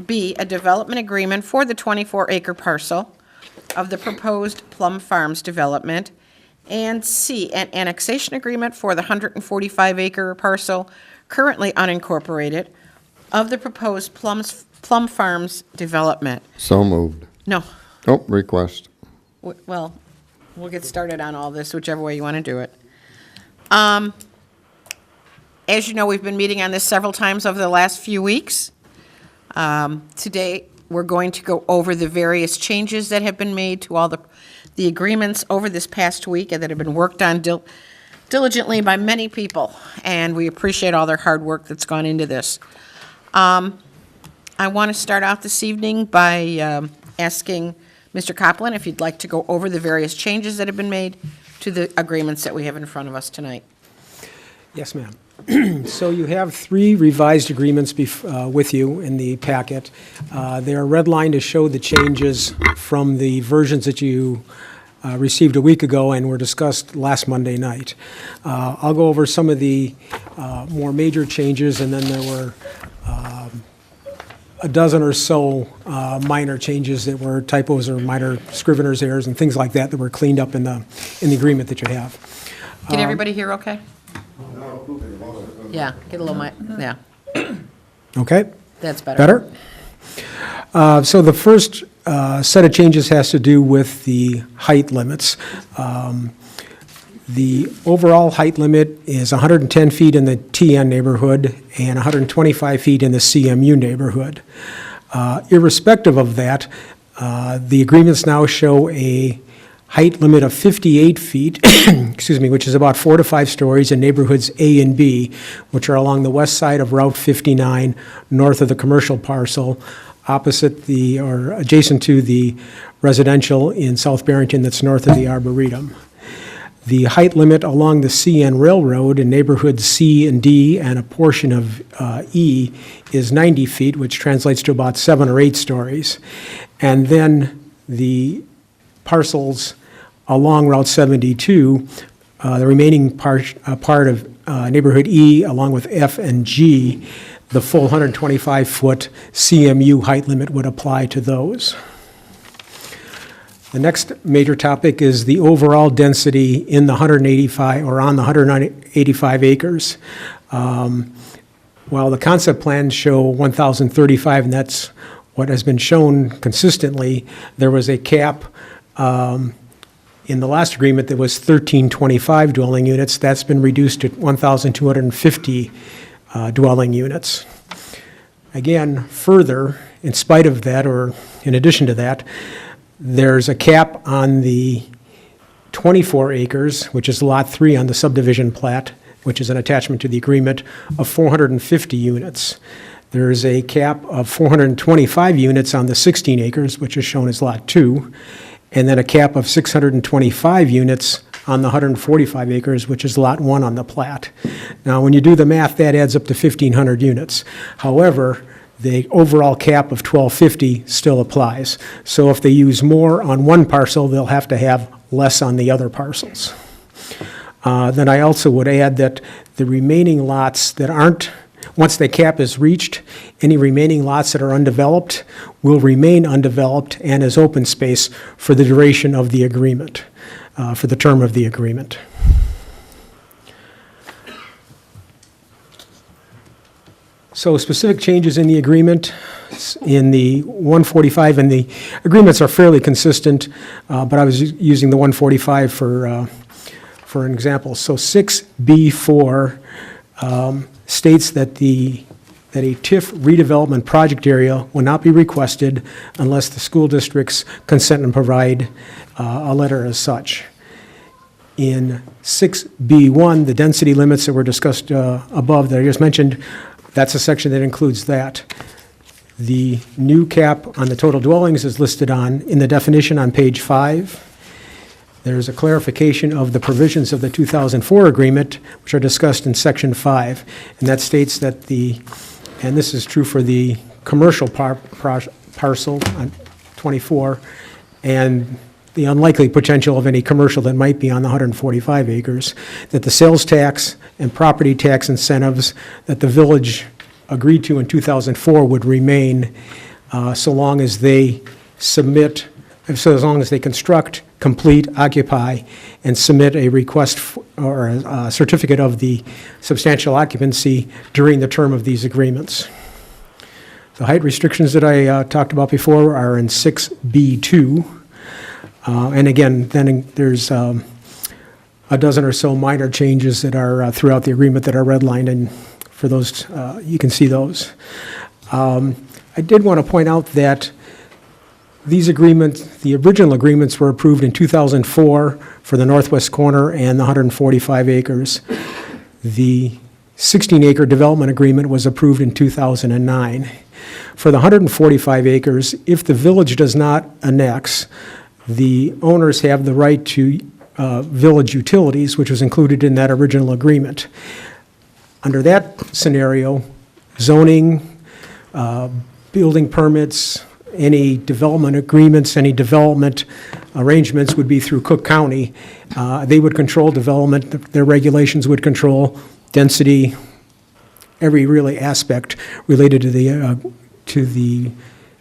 B, a development agreement for the 24-acre parcel of the proposed Plum Farms development, and C, an annexation agreement for the 145-acre parcel currently unincorporated of the proposed Plum Farms development. So moved. No, Oh, request. well, we'll get started on all this, whichever way you want to do it. As you know, we've been meeting on this several times over the last few weeks. Today, we're going to go over the various changes that have been made to all the agreements over this past week and that have been worked on diligently by many people, and we appreciate all their hard work that's gone into this. I want to start out this evening by asking Mr. Copland if you'd like to go over the various changes that have been made to the agreements that we have in front of us tonight. Yes, ma'am. So you have 3 revised agreements with you in the packet. They are redlined to show the changes from the versions that you received a week ago and were discussed last Monday night. I'll go over some of the more major changes, and then there were a dozen or so minor changes that were typos or minor scrivener's errors and things like that that were cleaned up in the agreement that you have. Can everybody hear okay? Yeah, get a little mic, yeah, Okay? that's better. Better? So the first set of changes has to do with the height limits. The overall height limit is 110 feet in the TN neighborhood and 125 feet in the CMU neighborhood. Irrespective of that, the agreements now show a height limit of 58 feet, excuse me, which is about 4 to 5 stories in neighborhoods A and B, which are along the west side of Route 59, north of the commercial parcel, opposite the, or adjacent to the residential in South Barrington that's north of the Arboretum. The height limit along the CN Railroad in neighborhoods C and D and a portion of E is 90 feet, which translates to about 7 or 8 stories. And then the parcels along Route 72, the remaining part of neighborhood E, along with F and G, the full 125-foot CMU height limit would apply to those. The next major topic is the overall density in the 185, or on the 185 acres. While the concept plans show 1,035, and that's what has been shown consistently, there was a cap in the last agreement that was 1,325 dwelling units. That's been reduced to 1,250 dwelling units. Again, further, in spite of that, or in addition to that, there's a cap on the 24 acres, which is Lot 3 on the subdivision plat, which is an attachment to the agreement, of 450 units. There's a cap of 425 units on the 16 acres, which is shown as Lot 2, and then a cap of 625 units on the 145 acres, which is Lot 1 on the plat. Now, when you do the math, that adds up to 1,500 units. However, the overall cap of 1,250 still applies. So if they use more on one parcel, they'll have to have less on the other parcels. Then I also would add that the remaining lots that aren't, once the cap is reached, any remaining lots that are undeveloped will remain undeveloped and as open space for the duration of the agreement, for the term of the agreement. So specific changes in the agreement, in the 145, and the agreements are fairly consistent, but I was using the 145 for an example. So 6B4 states that a TIF redevelopment project area will not be requested unless the school districts consent and provide a letter as such. In 6B1, the density limits that were discussed above that I just mentioned, that's a section that includes that. The new cap on the total dwellings is listed in the definition on page 5. There's a clarification of the provisions of the 2004 agreement, which are discussed in section 5, and that states that and this is true for the commercial parcel on 24, and the unlikely potential of any commercial that might be on the 145 acres, that the sales tax and property tax incentives that the village agreed to in 2004 would remain so long as they submit, so as long as they construct, complete, occupy, and submit a request or a certificate of the substantial occupancy during the term of these agreements. The height restrictions that I talked about before are in 6B2. And again, then there's a dozen or so minor changes that are throughout the agreement that are redlined, and for those, you can see those. I did want to point out that these agreements, the original agreements were approved in 2004 for the northwest corner and the 145 acres. The 16-acre development agreement was approved in 2009. For the 145 acres, if the village does not annex, the owners have the right to village utilities, which was included in that original agreement. Under that scenario, zoning, building permits, any development agreements, any development arrangements would be through Cook County. They would control development. Their regulations would control density, every really aspect related to the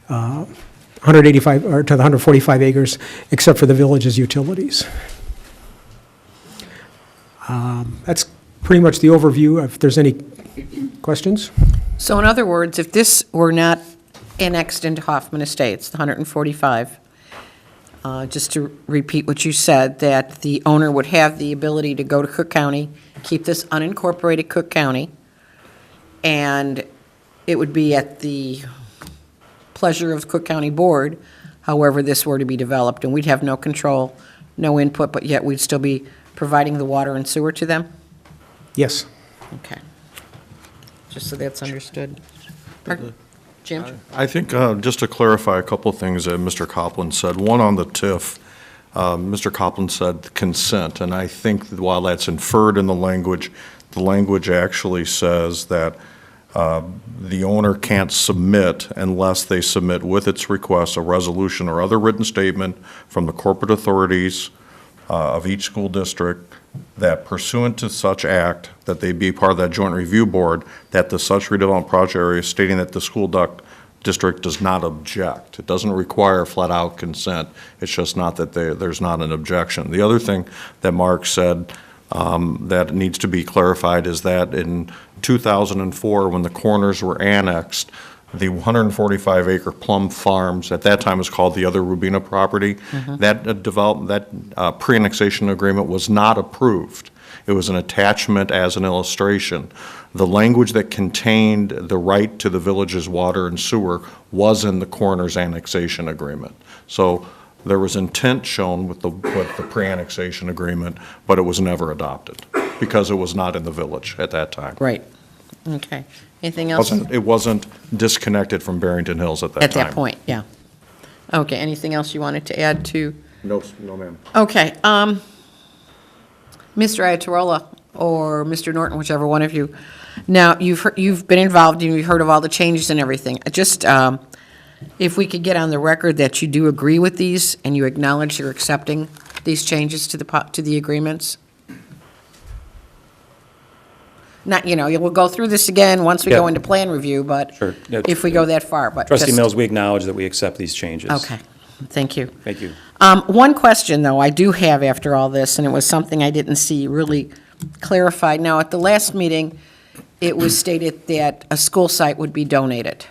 185 or to the 145 acres, except for the village's utilities. That's pretty much the overview. If there's any questions? So in other words, if this were not annexed into Hoffman Estates, the 145, just to repeat what you said, that the owner would have the ability to go to Cook County, keep this unincorporated Cook County, and it would be at the pleasure of Cook County Board, however this were to be developed, and we'd have no control, no input, but yet we'd still be providing the water and sewer to them? Yes. Okay. Just so that's understood. Jim? I think, just to clarify a couple of things that Mr. Copland said. One on the TIF, Mr. Copland said consent, and I think that while that's inferred in the language actually says that the owner can't submit unless they submit with its request a resolution or other written statement from the corporate authorities of each school district that pursuant to such act, that they be part of that joint review board, that the such redevelopment project area stating that the school district does not object. It doesn't require flat-out consent. It's just not that there's not an objection. The other thing that Mark said that needs to be clarified is that in 2004, when the corners were annexed, the 145-acre Plum Farms, at that time was called the other Rubina property, that pre-annexation agreement was not approved. It was an attachment as an illustration. The language that contained the right to the village's water and sewer was in the corners annexation agreement. So there was intent shown with the pre-annexation agreement, but it was never adopted because it was not in the village at that time. Right. Okay. Anything else? It wasn't disconnected from Barrington Hills at that time. At that point, yeah. Okay, anything else you wanted to add to? No, ma'am. Okay, Mr. Iatarola or Mr. Norton, whichever one of you. Now, you've been involved and you've heard of all the changes and everything. Just, if we could get on the record that you do agree with these and you acknowledge you're accepting these changes to the agreements? Not, we'll go through this again once we go into plan review, but Sure. Yeah, if we go that far, but Trustee just- Mills, we acknowledge that we accept these changes. Okay, thank you. Thank you. One question, though, I do have after all this, and it was something I didn't see really clarified. Now, at the last meeting, it was stated that a school site would be donated.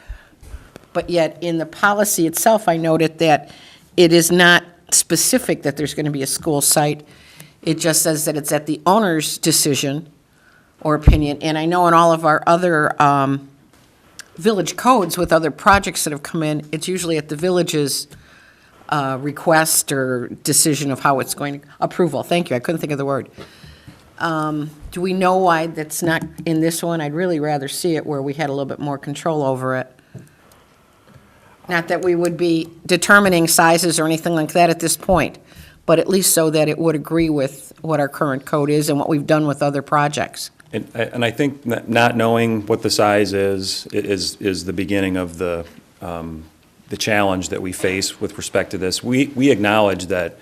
But yet, in the policy itself, I noted that it is not specific that there's going to be a school site. It just says that it's at the owner's decision or opinion. And I know in all of our other village codes with other projects that have come in, it's usually at the village's request or decision of how it's going, approval. Thank you, I couldn't think of the word. Do we know why that's not in this one? I'd really rather see it where we had a little bit more control over it. Not that we would be determining sizes or anything like that at this point, but at least so that it would agree with what our current code is and what we've done with other projects. And I think not knowing what the size is the beginning of the challenge that we face with respect to this. We acknowledge that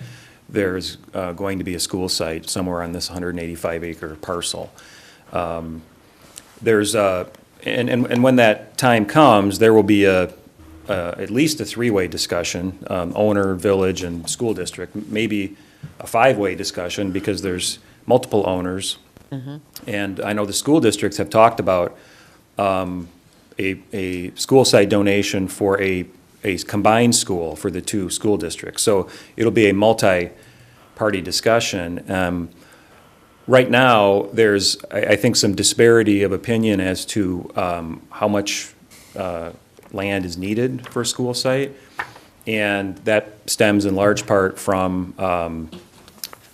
there's going to be a school site somewhere on this 185-acre parcel. And when that time comes, there will be at least a three-way discussion, owner, village, and school district, maybe a five-way discussion because there's multiple owners. Mm-hmm. And I know the school districts have talked about a school site donation for a combined school for the two school districts. So it'll be a multi-party discussion. Right now, there's, I think, some disparity of opinion as to how much land is needed for a school site. And that stems in large part from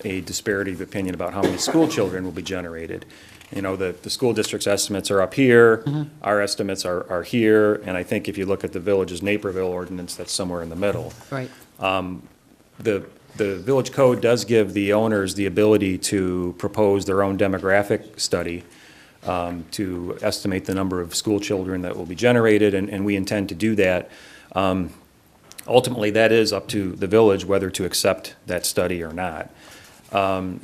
a disparity of opinion about how many school children will be generated. The school district's estimates are up here, mm-hmm. Our estimates are here, and I think if you look at the village's Naperville ordinance, that's somewhere in the middle. Right. The village code does give the owners the ability to propose their own demographic study to estimate the number of school children that will be generated, and we intend to do that. Ultimately, that is up to the village whether to accept that study or not.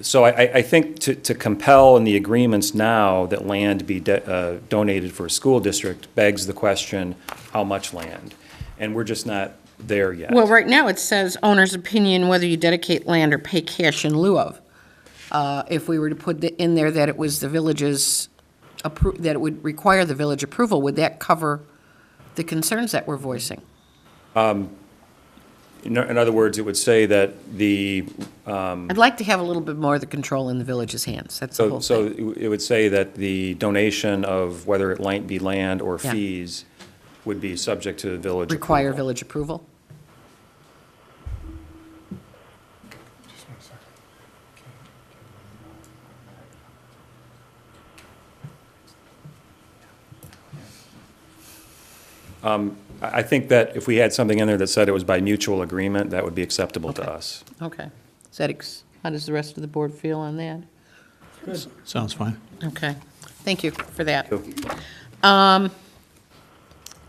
So I think to compel in the agreements now that land be donated for a school district begs the question, how much land? And we're just not there yet. Well, right now it says owner's opinion whether you dedicate land or pay cash in lieu of. If we were to put in there that it was the village's, that it would require the village approval, would that cover the concerns that we're voicing? In other words, it would say that the, I'd like to have a little bit more of the control in the village's hands. That's the whole so thing. it would say that the donation of whether it might be land or Yeah. fees would be subject to village Require approval. village approval? I think that if we had something in there that said it was by mutual agreement, that would be acceptable to us. Okay. How does the rest of the board feel on that? Sounds fine. Okay. Thank you for that. Thank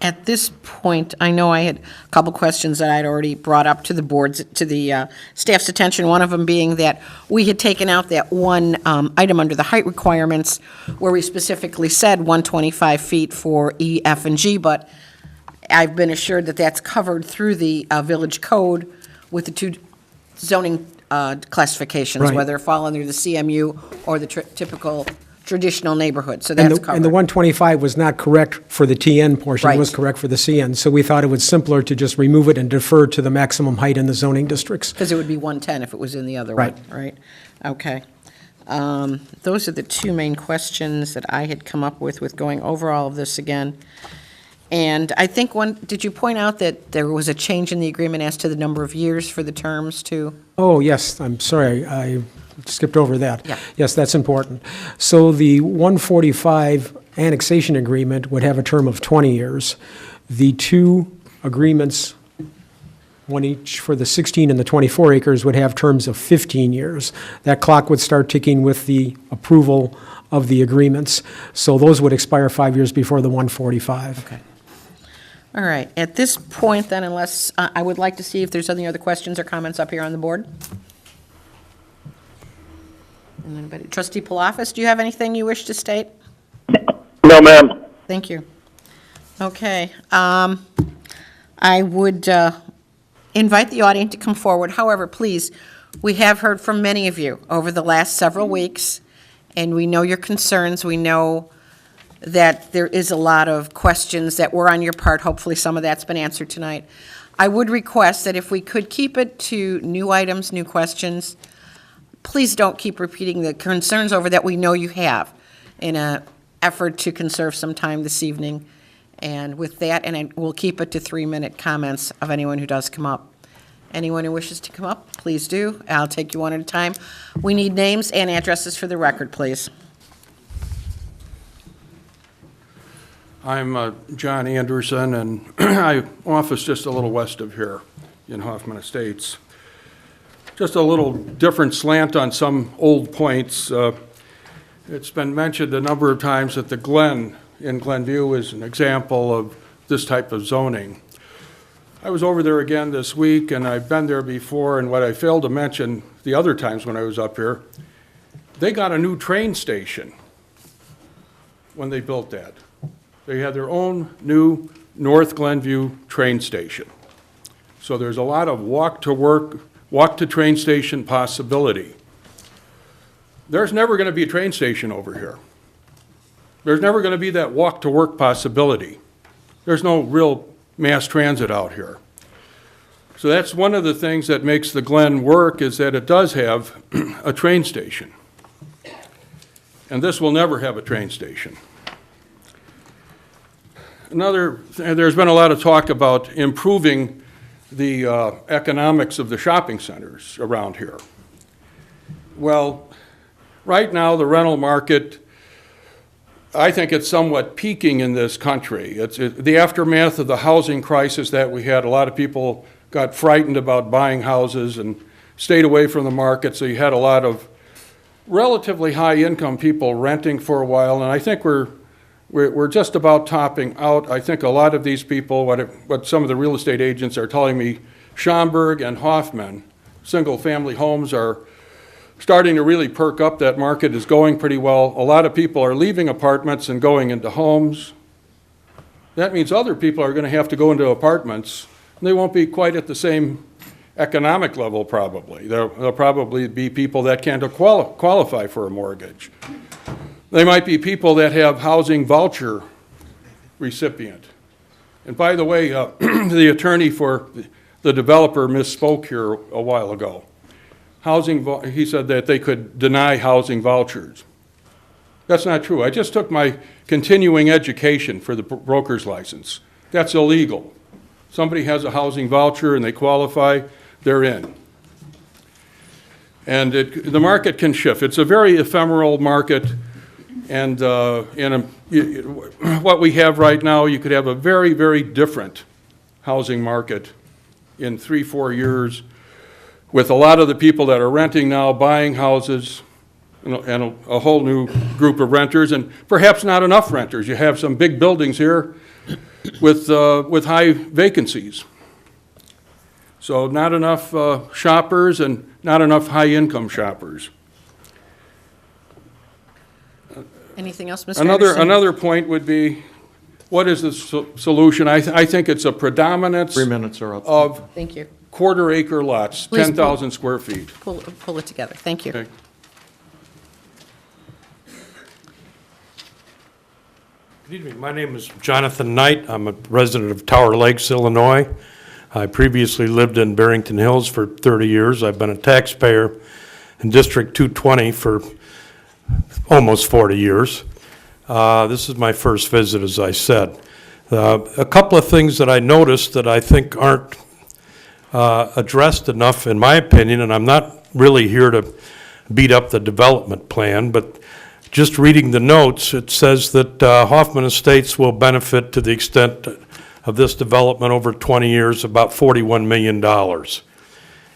At this point, I know I had a couple questions that I'd already brought up to the board's, to the staff's attention, one of them being that we had taken out that one item under the height requirements where we specifically said 125 feet for E, F, and G, but I've been assured that that's covered through the village code with the two zoning classifications, Right. whether it fall under the CMU or the typical traditional neighborhood, so And that's the, covered. and the 125 was not correct for the TN portion. It was Right. correct for the CN. So we thought it was simpler to just remove it and defer to the maximum height in the zoning districts. Because it would be 110 if it was in the other Right. one, right? Okay. Those are the two main questions that I had come up with going over all of this again. And I think did you point out that there was a change in the agreement as to the number of years for the terms too? Oh, yes, I'm sorry, I skipped over that. Yeah. Yes, that's important. So the 145 annexation agreement would have a term of 20 years. The two agreements, one each for the 16 and the 24 acres, would have terms of 15 years. That clock would start ticking with the approval of the agreements. So those would expire 5 years before the 145. Okay. All right. At this point then, unless, I would like to see if there's any other questions or comments up here on the board. Anybody? Trustee Palafis, do you have anything you wish to state? No, ma'am. Thank you. Okay. I would invite the audience to come forward. However, please, we have heard from many of you over the last several weeks, and we know your concerns. We know that there is a lot of questions that were on your part. Hopefully, some of that's been answered tonight. I would request that if we could keep it to new items, new questions, please don't keep repeating the concerns over that we know you have in an effort to conserve some time this evening. And with that, and we'll keep it to 3-minute comments of anyone who does come up. Anyone who wishes to come up, please do. I'll take you one at a time. We need names and addresses for the record, please. I'm John Anderson, and I office just a little west of here in Hoffman Estates. Just a little different slant on some old points. It's been mentioned a number of times that the Glen in Glenview is an example of this type of zoning. I was over there again this week, and I've been there before, and what I failed to mention the other times when I was up here, they got a new train station when they built that. They had their own new North Glenview train station. So there's a lot of walk to train station possibility. There's never going to be a train station over here. There's never going to be that walk to work possibility. There's no real mass transit out here. So that's one of the things that makes the Glen work, is that it does have a train station. And this will never have a train station. There's been a lot of talk about improving the economics of the shopping centers around here. Well, right now, the rental market, I think it's somewhat peaking in this country. It's the aftermath of the housing crisis that we had. A lot of people got frightened about buying houses and stayed away from the market, so you had a lot of relatively high-income people renting for a while, and I think we're just about topping out. I think a lot of these people, what some of the real estate agents are telling me, Schaumburg and Hoffman, single-family homes are starting to really perk up. That market is going pretty well. A lot of people are leaving apartments and going into homes. That means other people are going to have to go into apartments, and they won't be quite at the same economic level probably. There'll probably be people that can't qualify for a mortgage. They might be people that have housing voucher recipient. And by the way, the attorney for the developer misspoke here a while ago. He said that they could deny housing vouchers. That's not true. I just took my continuing education for the broker's license. That's illegal. Somebody has a housing voucher and they qualify, they're in. And the market can shift. It's a very ephemeral market, and what we have right now, you could have a very, very different housing market in 3-4 years, with a lot of the people that are renting now buying houses, and a whole new group of renters, and perhaps not enough renters. You have some big buildings here with high vacancies. So not enough shoppers and not enough high-income shoppers. Anything else, Mr. Anderson? Another point would be, what is the solution? I think it's a predominance 3 minutes are up. of Thank you. quarter-acre lots, Please 10,000 square feet. Pull it together. Thank you. Okay. Good evening. My name is Jonathan Knight. I'm a resident of Tower Lakes, Illinois. I previously lived in Barrington Hills for 30 years. I've been a taxpayer in District 220 for almost 40 years. This is my first visit, as I said. A couple of things that I noticed that I think aren't addressed enough, in my opinion, and I'm not really here to beat up the development plan, but just reading the notes, it says that Hoffman Estates will benefit to the extent of this development over 20 years, about $41 million.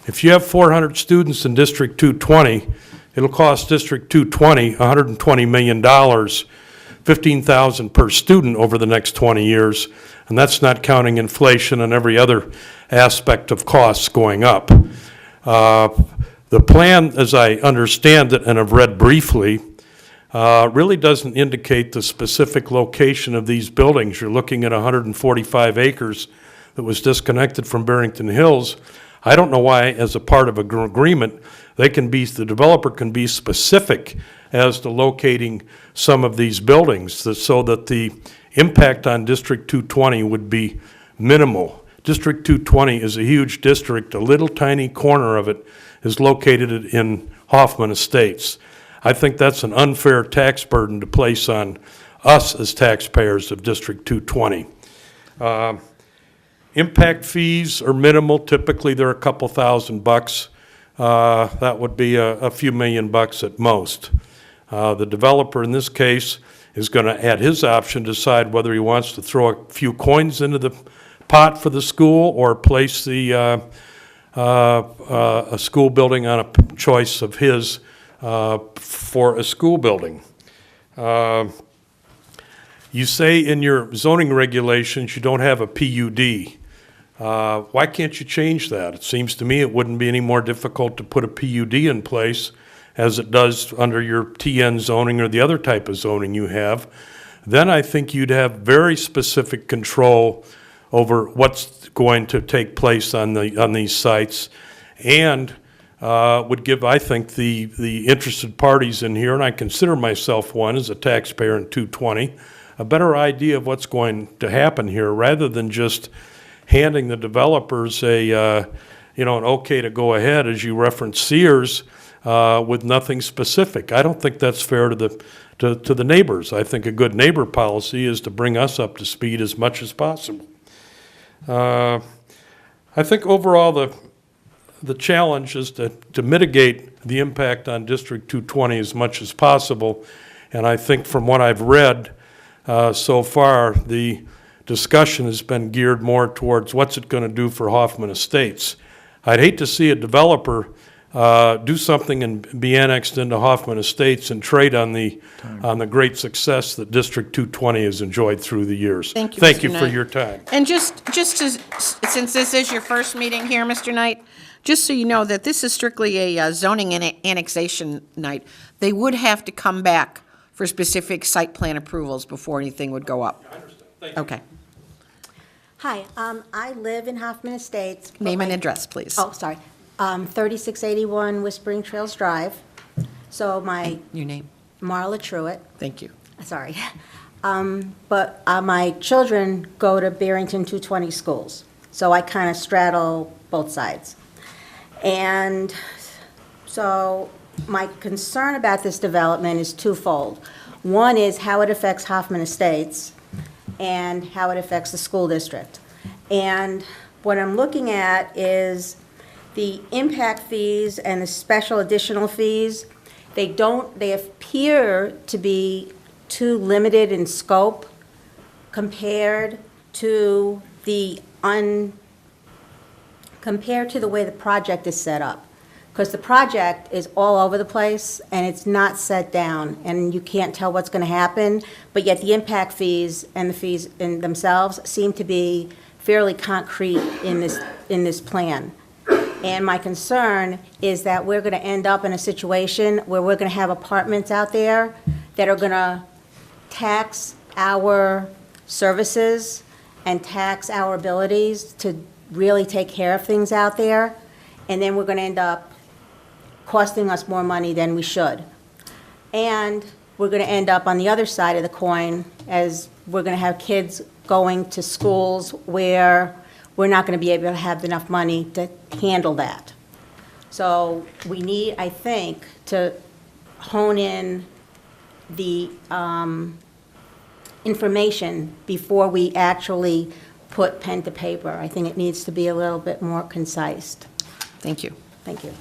If you have 400 students in District 220, it'll cost District 220 $120 million, $15,000 per student over the next 20 years, and that's not counting inflation and every other aspect of costs going up. The plan, as I understand it and have read briefly, really doesn't indicate the specific location of these buildings. You're looking at 145 acres that was disconnected from Barrington Hills. I don't know why, as a part of an agreement, the developer can be specific as to locating some of these buildings so that the impact on District 220 would be minimal. District 220 is a huge district. A little tiny corner of it is located in Hoffman Estates. I think that's an unfair tax burden to place on us as taxpayers of District 220. Impact fees are minimal. Typically, they're a couple $1,000. That would be a few $1,000,000 at most. The developer in this case is going to, at his option, decide whether he wants to throw a few coins into the pot for the school or place a school building on a choice of his for a school building. You say in your zoning regulations you don't have a PUD. Why can't you change that? It seems to me it wouldn't be any more difficult to put a PUD in place as it does under your TN zoning or the other type of zoning you have. Then I think you'd have very specific control over what's going to take place on these sites, and would give, I think, the interested parties in here, and I consider myself one as a taxpayer in 220, a better idea of what's going to happen here, rather than just handing the developers an okay to go ahead, as you referenced Sears, with nothing specific. I don't think that's fair to the neighbors. I think a good neighbor policy is to bring us up to speed as much as possible. I think overall the challenge is to mitigate the impact on District 220 as much as possible. And I think from what I've read so far, the discussion has been geared more towards what's it going to do for Hoffman Estates. I'd hate to see a developer do something and be annexed into Hoffman Estates and trade on the great success that District 220 has enjoyed through the years. Thank you, Thank Mr. you for Knight. your time. And since this is your first meeting here, Mr. Knight, just so you know that this is strictly a zoning annexation night. They would have to come back for specific site plan approvals before anything would go up. I understand. Thank you. Okay. Hi, I live in Hoffman Estates. but Name and my- address, please. Oh, sorry. 3681 Whispering Trails Drive. So Your name. Marla Truitt, Thank you. sorry. But my children go to Barrington 220 schools. So I kind of straddle both sides. And so my concern about this development is twofold. One is how it affects Hoffman Estates and how it affects the school district. And what I'm looking at is the impact fees and the special additional fees. They appear to be too limited in scope compared to the way the project is set up. Because the project is all over the place, and it's not set down, and you can't tell what's going to happen, but yet the impact fees and the fees in themselves seem to be fairly concrete in this plan. And my concern is that we're going to end up in a situation where we're going to have apartments out there that are going to tax our services and tax our abilities to really take care of things out there, and then we're going to end up costing us more money than we should. And we're going to end up on the other side of the coin, as we're going to have kids going to schools where we're not going to be able to have enough money to handle that. So we need, I think, to hone in the information before we actually put pen to paper. I think it needs to be a little bit more concise. Thank you. Thank you.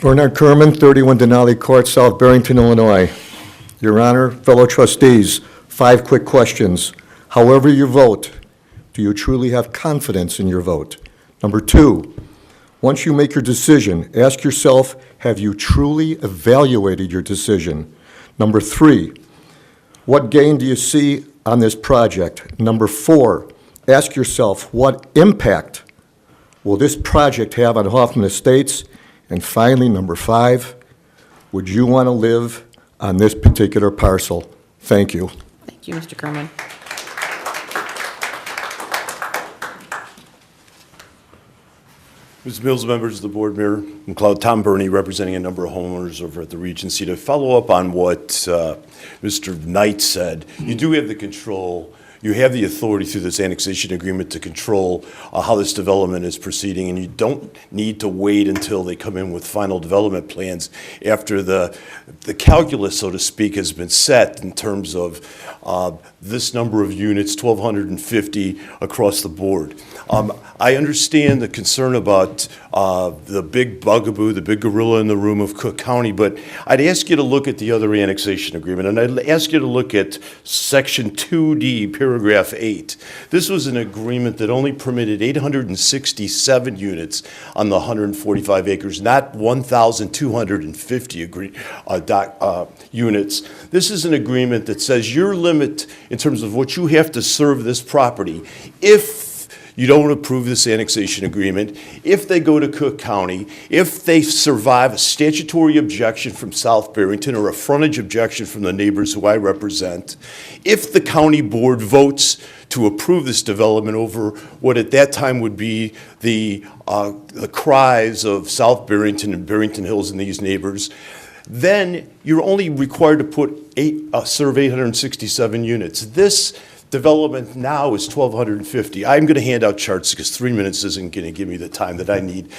Bernard Kerman, 31 Denali Court, South Barrington, Illinois. Your Honor, fellow trustees, 5 quick questions. However you vote, do you truly have confidence in your vote? Number 2, once you make your decision, ask yourself, have you truly evaluated your decision? Number 3, what gain do you see on this project? Number 4, ask yourself, what impact will this project have on Hoffman Estates? And finally, number 5, would you want to live on this particular parcel? Thank you. Thank you, Mr. Kerman. Ms. Mills, members of the board, Mayor McLeod, Tom Burney, representing a number of homeowners over at the Regency. To follow up on what Mr. Knight said, you do have the control, you have the authority through this annexation agreement to control how this development is proceeding, and you don't need to wait until they come in with final development plans after the calculus, so to speak, has been set in terms of this number of units, 1,250 across the board. I understand the concern about the big bugaboo, the big gorilla in the room of Cook County, but I'd ask you to look at the other annexation agreement, and I'd ask you to look at Section 2D, Paragraph 8. This was an agreement that only permitted 867 units on the 145 acres, not 1,250 units. This is an agreement that says your limit in terms of what you have to serve this property, if you don't approve this annexation agreement, if they go to Cook County, if they survive a statutory objection from South Barrington or a frontage objection from the neighbors who I represent, if the county board votes to approve this development over what at that time would be the cries of South Barrington and Barrington Hills and these neighbors, then you're only required to serve 867 units. This development now is 1,250. I'm going to hand out charts because 3 minutes isn't going to give me the time that I need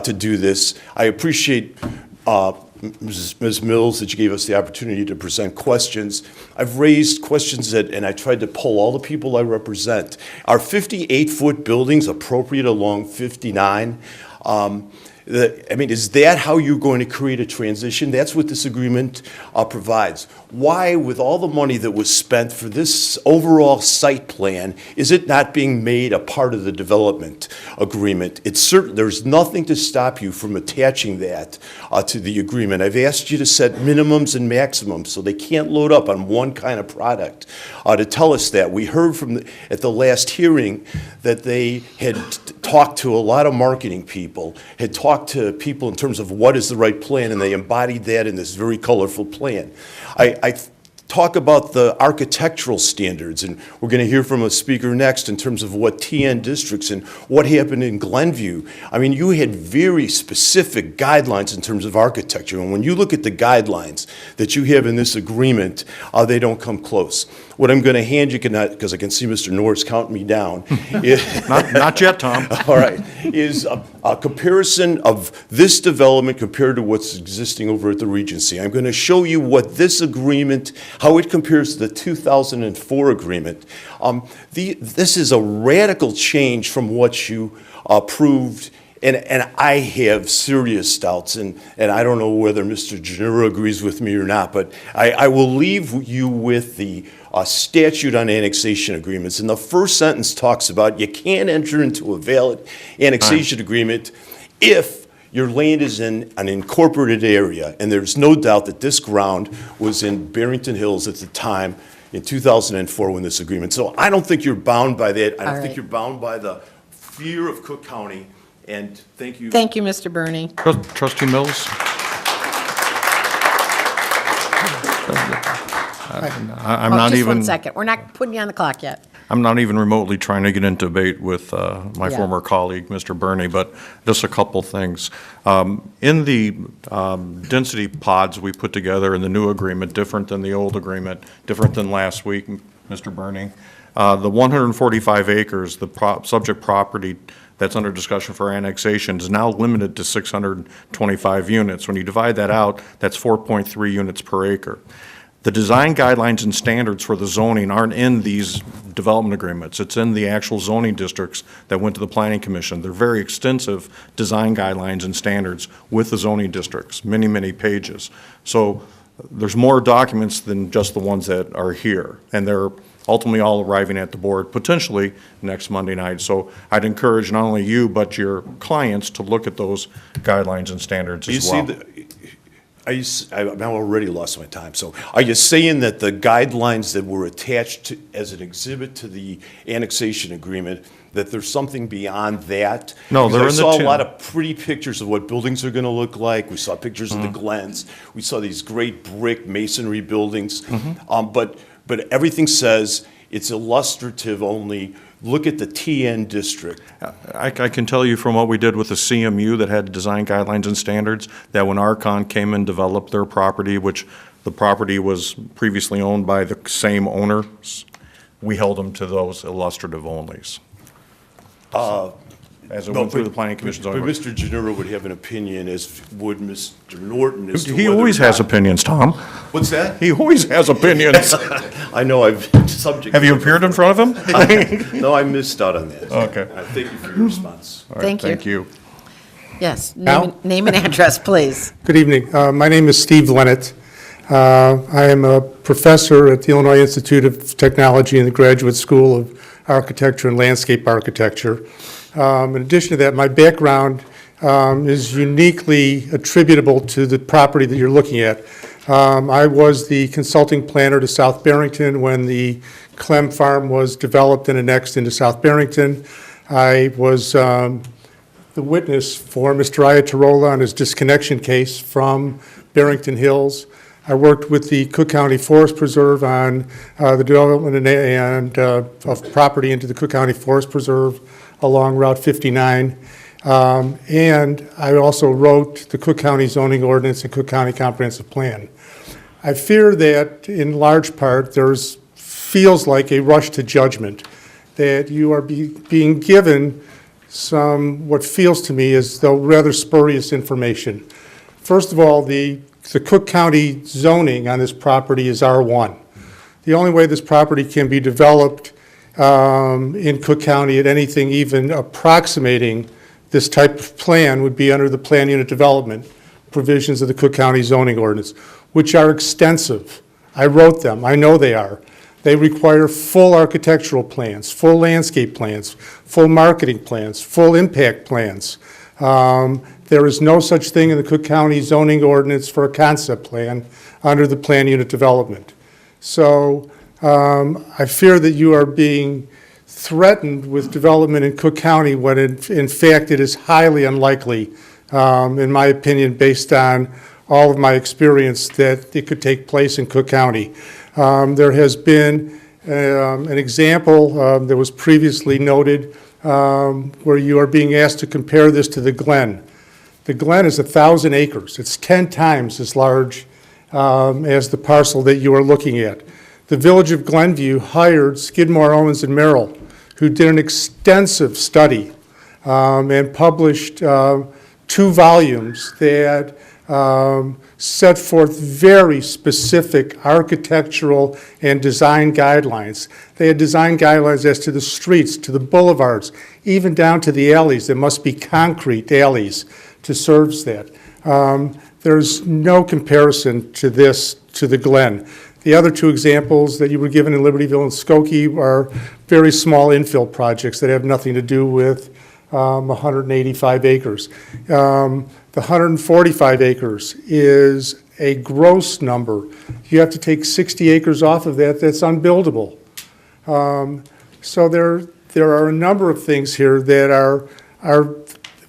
to do this. I appreciate Ms. Mills that you gave us the opportunity to present questions. I've raised questions and I tried to poll all the people I represent. Are 58-foot buildings appropriate along 59? Is that how you're going to create a transition? That's what this agreement provides. Why, with all the money that was spent for this overall site plan, is it not being made a part of the development agreement? There's nothing to stop you from attaching that to the agreement. I've asked you to set minimums and maximums so they can't load up on one kind of product. To tell us that, we heard at the last hearing that they had talked to a lot of marketing people, had talked to people in terms of what is the right plan, and they embodied that in this very colorful plan. I talk about the architectural standards, and we're going to hear from a speaker next in terms of what TN districts and what happened in Glenview. I mean, you had very specific guidelines in terms of architecture, and when you look at the guidelines that you have in this agreement, they don't come close. What I'm going to hand you, because I can see Mr. Norris counting me down. Not yet, Tom. All right, is a comparison of this development compared to what's existing over at the Regency. I'm going to show you what this agreement, how it compares to the 2004 agreement. This is a radical change from what you approved, and I have serious doubts, and I don't know whether Mr. Genera agrees with me or not, but I will leave you with the statute on annexation agreements. And the first sentence talks about you can't enter into a valid annexation agreement if your land is in an incorporated area. And there's no doubt that this ground was in Barrington Hills at the time in 2004 when this agreement. So I don't think you're bound by that. I don't think you're bound by the fear of Cook County. And thank you. Thank you, Mr. Bernie. Trustee Mills? I'm not just even. 1 second. We're not putting you on the clock yet. I'm not even remotely trying to get into debate with my former colleague, Mr. Bernie, but just a couple things. In the density pods we put together in the new agreement, different than the old agreement, different than last week, Mr. Bernie, the 145 acres, the subject property that's under discussion for annexation is now limited to 625 units. When you divide that out, that's 4.3 units per acre. The design guidelines and standards for the zoning aren't in these development agreements. It's in the actual zoning districts that went to the Planning Commission. They're very extensive design guidelines and standards with the zoning districts, many, many pages. So there's more documents than just the ones that are here. And they're ultimately all arriving at the board potentially next Monday night. So I'd encourage not only you, but your clients to look at those guidelines and standards as well. I've already lost my time. So are you saying that the guidelines that were attached to, as an exhibit to the annexation agreement, that there's something beyond that? No, they're in the I saw tin. a lot of pretty pictures of what buildings are going to look like. We saw pictures of the Glens. We saw these great brick masonry buildings. But everything says it's illustrative only. Look at the TN district. I can tell you from what we did with the CMU that had design guidelines and standards, that when Archon came and developed their property, which the property was previously owned by the same owners, we held them to those illustrative onlys. As it went through the Planning Commission's But own. Mr. Genera would have an opinion, as would Mr. Norton, as to He whether always or has not- opinions, Tom. What's that? He always has opinions. I know, I've been subject. Have you appeared in front of him? No, I missed out on that. Okay. Thank you for your response. All right, Thank you. Thank you. Yes, Al? name and address, please. Good evening. My name is Steve Lennett. I am a professor at the Illinois Institute of Technology in the Graduate School of Architecture and Landscape Architecture. In addition to that, my background is uniquely attributable to the property that you're looking at. I was the consulting planner to South Barrington when the Clem Farm was developed and annexed into South Barrington. I was the witness for Mr. Ayatarola on his disconnection case from Barrington Hills. I worked with the Cook County Forest Preserve on the development of property into the Cook County Forest Preserve along Route 59. And I also wrote the Cook County zoning ordinance and Cook County comprehensive plan. I fear that in large part feels like a rush to judgment, that you are being given some, what feels to me as though rather spurious information. First of all, the Cook County zoning on this property is R1. The only way this property can be developed in Cook County at anything even approximating this type of plan would be under the plan unit development provisions of the Cook County zoning ordinance, which are extensive. I wrote them. I know they are. They require full architectural plans, full landscape plans, full marketing plans, full impact plans. There is no such thing in the Cook County zoning ordinance for a concept plan under the plan unit development. So I fear that you are being threatened with development in Cook County when in fact it is highly unlikely, in my opinion, based on all of my experience, that it could take place in Cook County. There has been an example that was previously noted where you are being asked to compare this to the Glen. The Glen is 1,000 acres. It's 10 times as large as the parcel that you are looking at. The Village of Glenview hired Skidmore, Owens, and Merrill, who did an extensive study and published 2 volumes that set forth very specific architectural and design guidelines. They had design guidelines as to the streets, to the boulevards, even down to the alleys. There must be concrete alleys to serve that. There's no comparison to this, to the Glen. The other 2 examples that you were given in Libertyville and Skokie are very small infill projects that have nothing to do with 185 acres. The 145 acres is a gross number. You have to take 60 acres off of that. That's unbuildable. So there are a number of things here that are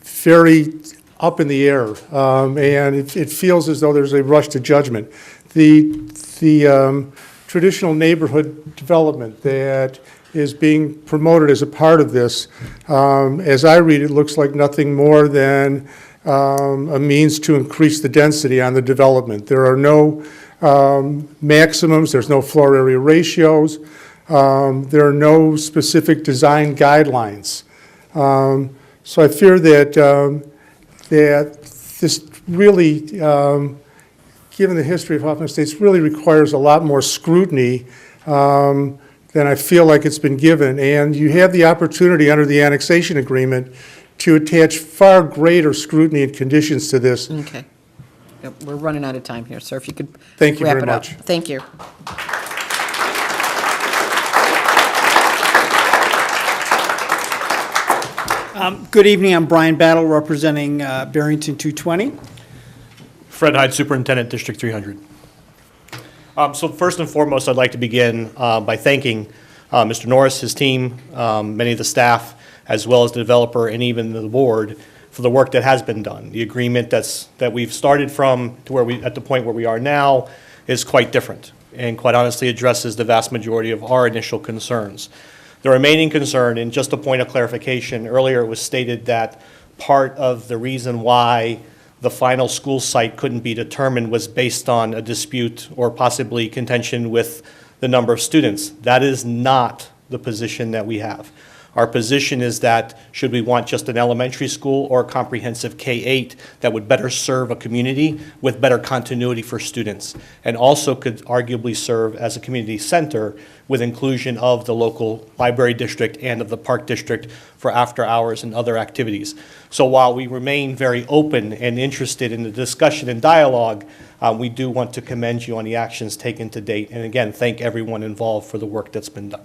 very up in the air, and it feels as though there's a rush to judgment. The traditional neighborhood development that is being promoted as a part of this, as I read it, looks like nothing more than a means to increase the density on the development. There are no maximums, there's no floor area ratios, there are no specific design guidelines. So I fear that this really, given the history of Hoffman Estates, really requires a lot more scrutiny than I feel like it's been given. And you have the opportunity under the annexation agreement to attach far greater scrutiny and conditions to this. Okay. Yep, we're running out of time here, sir. If you could Thank you wrap very it up. much. Thank you. Good evening. I'm Brian Battle, representing Barrington 220. Fred Hyde, Superintendent, District 300. So first and foremost, I'd like to begin by thanking Mr. Norris, his team, many of the staff, as well as the developer and even the board for the work that has been done. The agreement that we've started from to where at the point where we are now is quite different and quite honestly addresses the vast majority of our initial concerns. The remaining concern, and just a point of clarification, earlier it was stated that part of the reason why the final school site couldn't be determined was based on a dispute or possibly contention with the number of students. That is not the position that we have. Our position is that should we want just an elementary school or a comprehensive K-8 that would better serve a community with better continuity for students and also could arguably serve as a community center with inclusion of the local library district and of the park district for after hours and other activities. So while we remain very open and interested in the discussion and dialogue, we do want to commend you on the actions taken to date and again thank everyone involved for the work that's been done.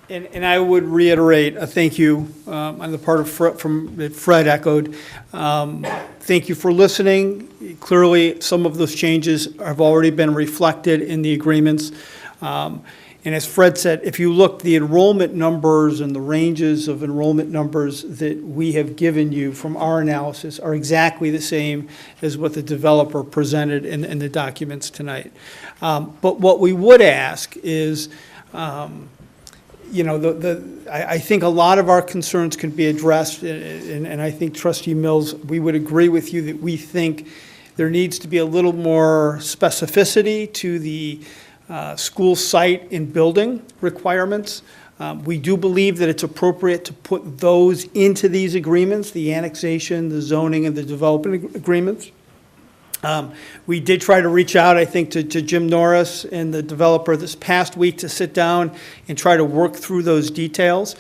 And I would reiterate a thank you on the part of Fred echoed. Thank you for listening. Clearly, some of those changes have already been reflected in the agreements. And as Fred said, if you look, the enrollment numbers and the ranges of enrollment numbers that we have given you from our analysis are exactly the same as what the developer presented in the documents tonight. But what we would ask is, you know, I think a lot of our concerns can be addressed, and I think Trustee Mills, we would agree with you that we think there needs to be a little more specificity to the school site and building requirements. We do believe that it's appropriate to put those into these agreements, the annexation, the zoning, and the development agreements. We did try to reach out, I think, to Jim Norris and the developer this past week to sit down and try to work through those details.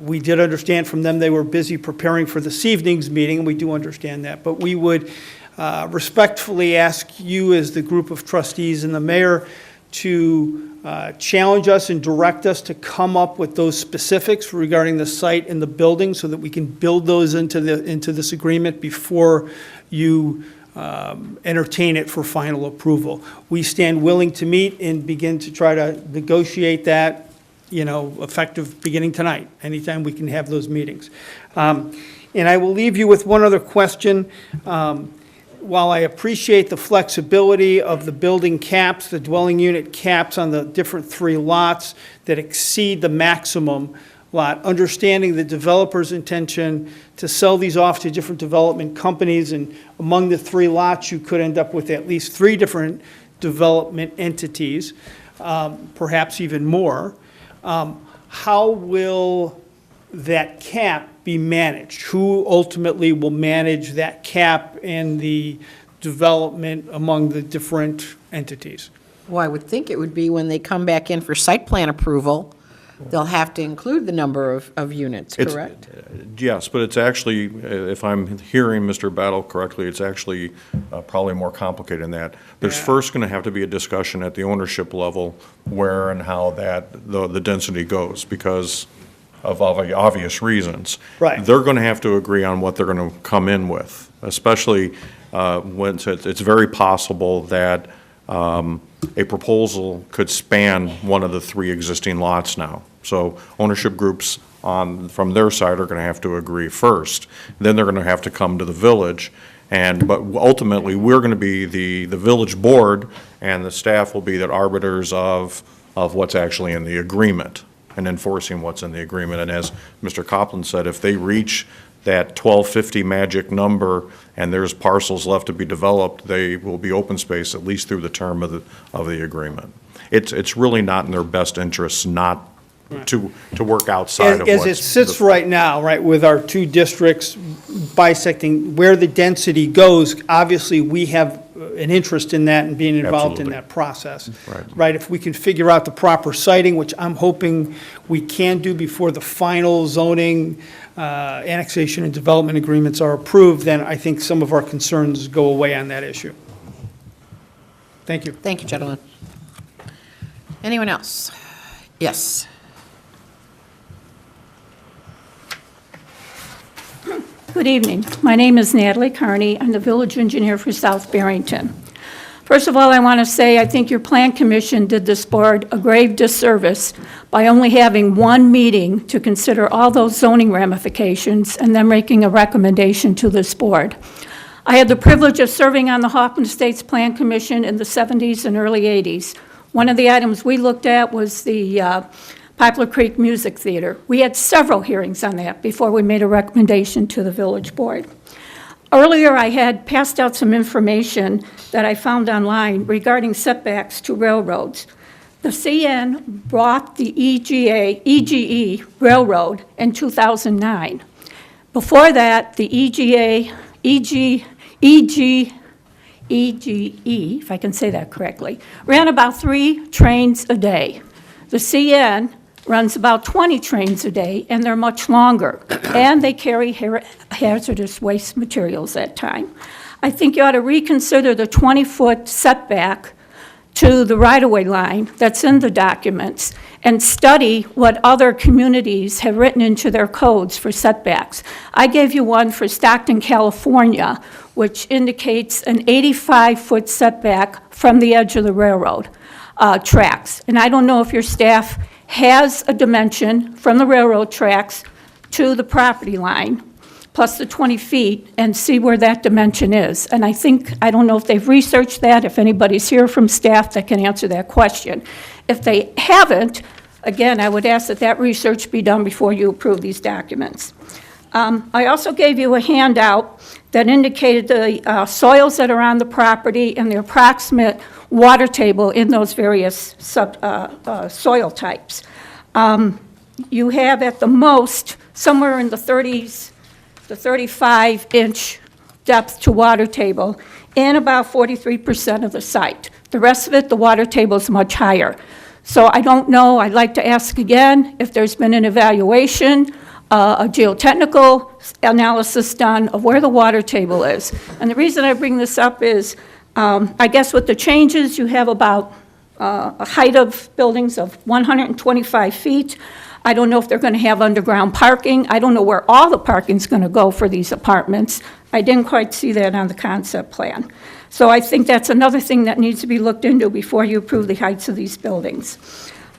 We did understand from them they were busy preparing for this evening's meeting, and we do understand that. But we would respectfully ask you as the group of trustees and the mayor to challenge us and direct us to come up with those specifics regarding the site and the building so that we can build those into this agreement before you entertain it for final approval. We stand willing to meet and begin to try to negotiate that, you know, effective beginning tonight, anytime we can have those meetings. And I will leave you with one other question. while I appreciate the flexibility of the building caps, the dwelling unit caps on the different 3 lots that exceed the maximum lot, understanding the developer's intention to sell these off to different development companies, and among the 3 lots, you could end up with at least 3 different development entities, perhaps even more. How will that cap be managed? Who ultimately will manage that cap and the development among the different entities? Well, I would think it would be when they come back in for site plan approval, they'll have to include the number of units, It's- correct? Yes, but it's actually, if I'm hearing Mr. Battle correctly, it's actually probably more complicated than that. There's first going to have to be a discussion at the ownership level where and how the density goes, because of obvious reasons. Right. They're going to have to agree on what they're going to come in with, especially when it's very possible that a proposal could span one of the 3 existing lots now. So ownership groups from their side are going to have to agree first. Then they're going to have to come to the village, but ultimately, we're going to be the village board, and the staff will be the arbiters of what's actually in the agreement and enforcing what's in the agreement. And as Mr. Copland said, if they reach that 1250 magic number and there's parcels left to be developed, they will be open space at least through the term of the agreement. It's really not in their best interests not to work outside of As it sits right now, right, with our 2 districts bisecting where the density goes, obviously, we have an interest in that and being involved in Absolutely. that process. Right. Right, if we can figure out the proper siting, which I'm hoping we can do before the final zoning, annexation and development agreements are approved, then I think some of our concerns go away on that issue. Thank you. Thank you, gentlemen. Anyone else? Yes. Good evening. My name is Natalie Carney. I'm the village engineer for South Barrington. First of all, I want to say I think your plan commission did this board a grave disservice by only having 1 meeting to consider all those zoning ramifications and then making a recommendation to this board. I had the privilege of serving on the Hoffman Estates Plan Commission in the 70s and early 80s. One of the items we looked at was the Poplar Creek Music Theater. We had several hearings on that before we made a recommendation to the village board. Earlier, I had passed out some information that I found online regarding setbacks to railroads. The CN bought the EGE Railroad in 2009. Before that, the EGE, if I can say that correctly, ran about 3 trains a day. The CN runs about 20 trains a day, and they're much longer, and they carry hazardous waste materials at time. I think you ought to reconsider the 20-foot setback to the right-of-way line that's in the documents and study what other communities have written into their codes for setbacks. I gave you one for Stockton, California, which indicates an 85-foot setback from the edge of the railroad tracks. And I don't know if your staff has a dimension from the railroad tracks to the property line, plus the 20 feet, and see where that dimension is. And I don't know if they've researched that, if anybody's here from staff that can answer that question. If they haven't, again, I would ask that that research be done before you approve these documents. I also gave you a handout that indicated the soils that are on the property and the approximate water table in those various soil types. You have at the most somewhere in the 30s, the 35-inch depth to water table in about 43% of the site. The rest of it, the water table is much higher. So I don't know, I'd like to ask again if there's been an evaluation, a geotechnical analysis done of where the water table is. And the reason I bring this up is, I guess with the changes, you have about a height of buildings of 125 feet. I don't know if they're going to have underground parking. I don't know where all the parking's going to go for these apartments. I didn't quite see that on the concept plan. So I think that's another thing that needs to be looked into before you approve the heights of these buildings.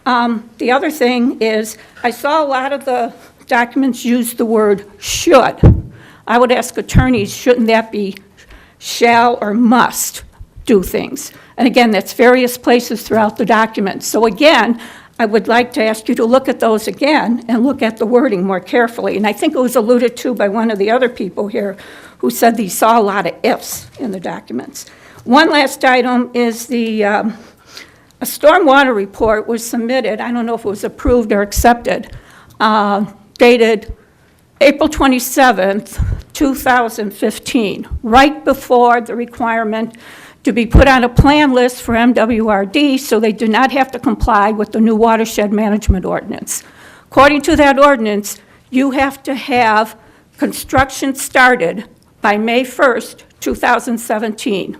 The other thing is, I saw a lot of the documents use the word should. I would ask attorneys, shouldn't that be shall or must do things. And again, that's various places throughout the document. So again, I would like to ask you to look at those again and look at the wording more carefully. And I think it was alluded to by one of the other people here who said they saw a lot of ifs in the documents. One last item is a stormwater report was submitted, I don't know if it was approved or accepted, dated April 27th, 2015, right before the requirement to be put on a plan list for MWRD so they do not have to comply with the new watershed management ordinance. According to that ordinance, you have to have construction started by May 1st, 2017.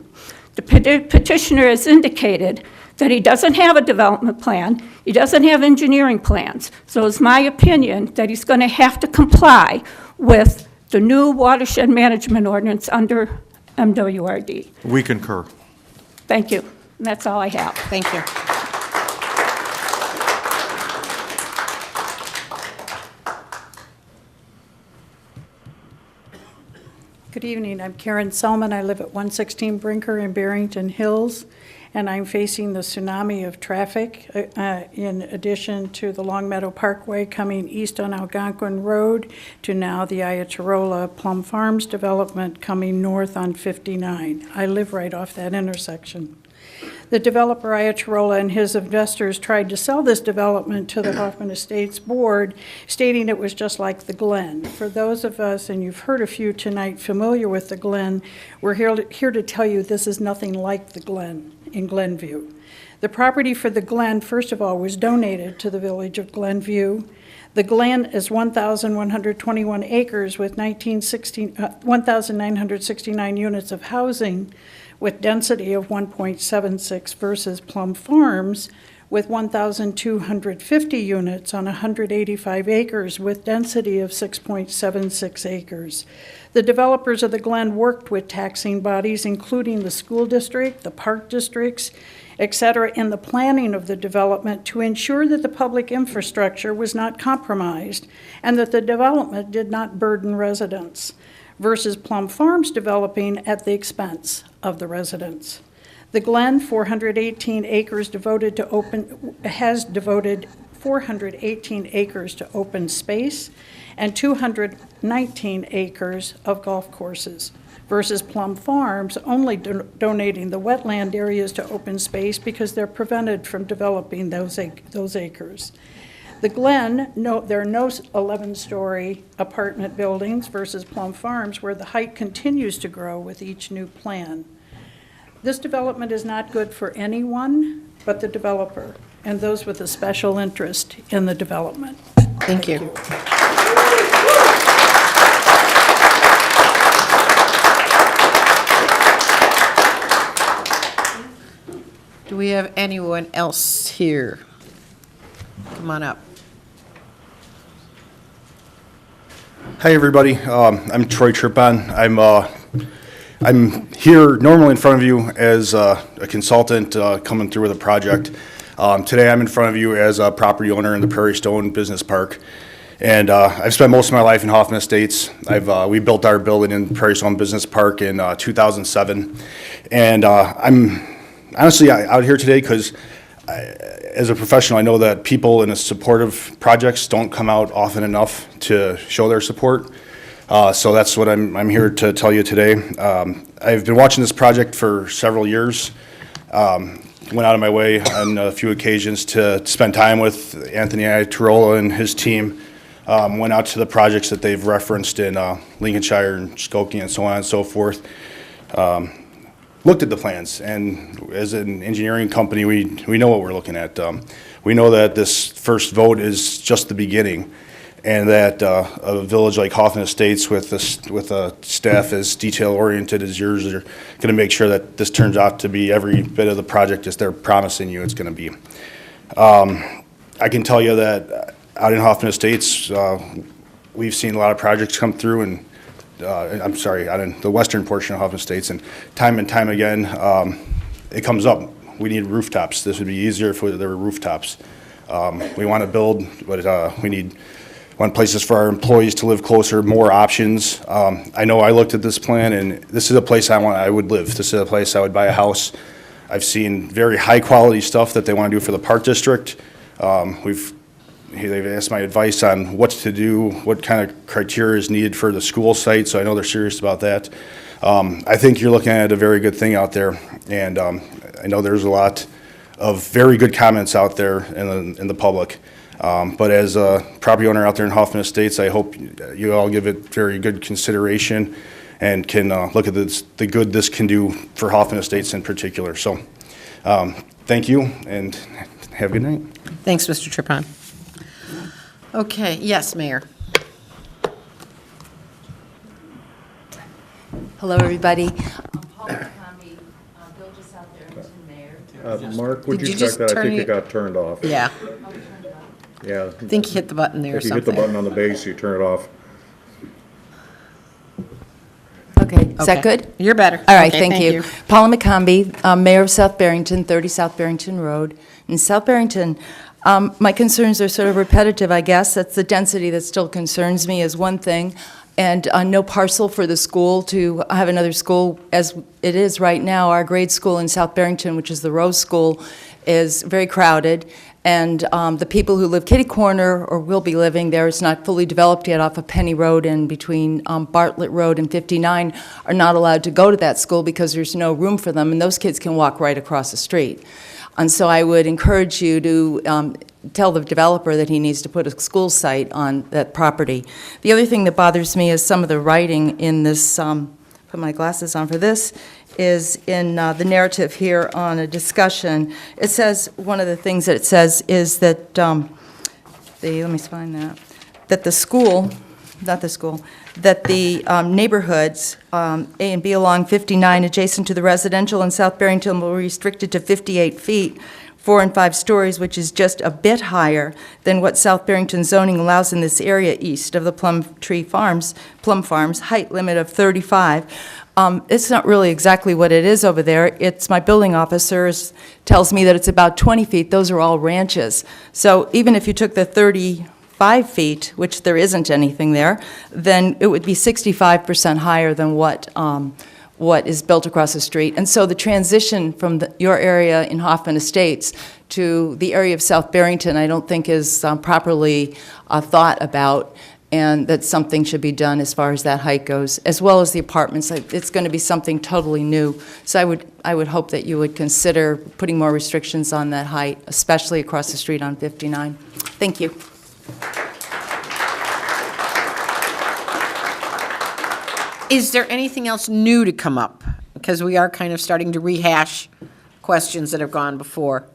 The petitioner has indicated that he doesn't have a development plan, he doesn't have engineering plans. So it's my opinion that he's going to have to comply with the new watershed management ordinance under MWRD. We concur. Thank you. And that's all I have. Thank you. Good evening. I'm Karen Selman. I live at 116 Brinker in Barrington Hills, and I'm facing the tsunami of traffic in addition to the Long Meadow Parkway coming east on Algonquin Road to now the Ayatorola Plum Farms development coming north on 59. I live right off that intersection. The developer Ayatorola and his investors tried to sell this development to the Hoffman Estates board, stating it was just like the Glen. For those of us, and you've heard a few tonight, familiar with the Glen, we're here to tell you this is nothing like the Glen in Glenview. The property for the Glen, first of all, was donated to the village of Glenview. The Glen is 1,121 acres with 1,969 units of housing, with density of 1.76 versus Plum Farms with 1,250 units on 185 acres with density of 6.76 acres. The developers of the Glen worked with taxing bodies, including the school district, the park districts, etc., in the planning of the development to ensure that the public infrastructure was not compromised and that the development did not burden residents, versus Plum Farms developing at the expense of the residents. The Glen, 418 acres devoted to has devoted 418 acres to open space and 219 acres of golf courses, versus Plum Farms only donating the wetland areas to open space because they're prevented from developing those acres. The Glen, there are no 11-story apartment buildings versus Plum Farms, where the height continues to grow with each new plan. This development is not good for anyone but the developer and those with a special interest in the development. Thank you. Do we have anyone else here? Come on up. Hi, everybody. I'm Troy Trippon. I'm here normally in front of you as a consultant coming through with a project. Today, I'm in front of you as a property owner in the Prairie Stone Business Park. And I've spent most of my life in Hoffman Estates. We built our building in Prairie Stone Business Park in 2007. And I'm honestly out here today because as a professional, I know that people in supportive projects don't come out often enough to show their support. So that's what I'm here to tell you today. I've been watching this project for several years. Went out of my way on a few occasions to spend time with Anthony Ayatorola and his team. Went out to the projects that they've referenced in Lincolnshire and Skokie and so on and so forth. Looked at the plans, and as an engineering company, we know what we're looking at. We know that this first vote is just the beginning, and that a village like Hoffman Estates with a staff as detail-oriented as yours are going to make sure that this turns out to be every bit of the project as they're promising you it's going to be. I can tell you that out in Hoffman Estates, we've seen a lot of projects come through, and out in the western portion of Hoffman Estates, and time again, it comes up. We need rooftops. This would be easier if there were rooftops. We want to build, but we need want places for our employees to live closer, more options. I know I looked at this plan, and this is a place I would live. This is a place I would buy a house. I've seen very high-quality stuff that they want to do for the Park District. They've asked my advice on what to do, what kind of criteria is needed for the school site, so I know they're serious about that. I think you're looking at a very good thing out there, and I know there's a lot of very good comments out there in the public. But as a property owner out there in Hoffman Estates, I hope you all give it very good consideration and can look at the good this can do for Hoffman Estates in particular. So thank you, and have a good night. Thanks, Mr. Trippon. Okay, yes, Mayor. Hello, everybody. Mark, would Did you you check just that? I turn think your- it got turned off. Yeah. Yeah. I think you hit the button there or If you something. hit the button on the base, you turn it off. Okay, is that Okay. good? You're better. All right, Okay, thank you. Paula McCombie, Mayor of South Barrington, 30 South Barrington Road. In South Barrington, my concerns are sort of repetitive, I guess. That's the density that still concerns me is one thing. And no parcel for the school to have another school as it is right now. Our grade school in South Barrington, which is the Rose School, is very crowded. And the people who live kitty corner or will be living there, it's not fully developed yet off of Penny Road and between Bartlett Road and 59, are not allowed to go to that school because there's no room for them, and those kids can walk right across the street. And so I would encourage you to tell the developer that he needs to put a school site on that property. The other thing that bothers me is some of the writing in this, put my glasses on for this, is in the narrative here on a discussion. It says, one of the things that it says is that, let me find that, that the school, not the school, that the neighborhoods, A and B along 59 adjacent to the residential in South Barrington will be restricted to 58 feet, 4 and 5 stories, which is just a bit higher than what South Barrington zoning allows in this area east of the Plum Farms, height limit of 35. It's not really exactly what it is over there. It's my building officer tells me that it's about 20 feet. Those are all ranches. So even if you took the 35 feet, which there isn't anything there, then it would be 65% higher than what is built across the street. And so the transition from your area in Hoffman Estates to the area of South Barrington, I don't think is properly thought about, and that something should be done as far as that height goes, as well as the apartments. It's going to be something totally new. So I would hope that you would consider putting more restrictions on that height, especially across the street on 59. Thank you. Is there anything else new to come up? Because we are kind of starting to rehash questions that have gone before.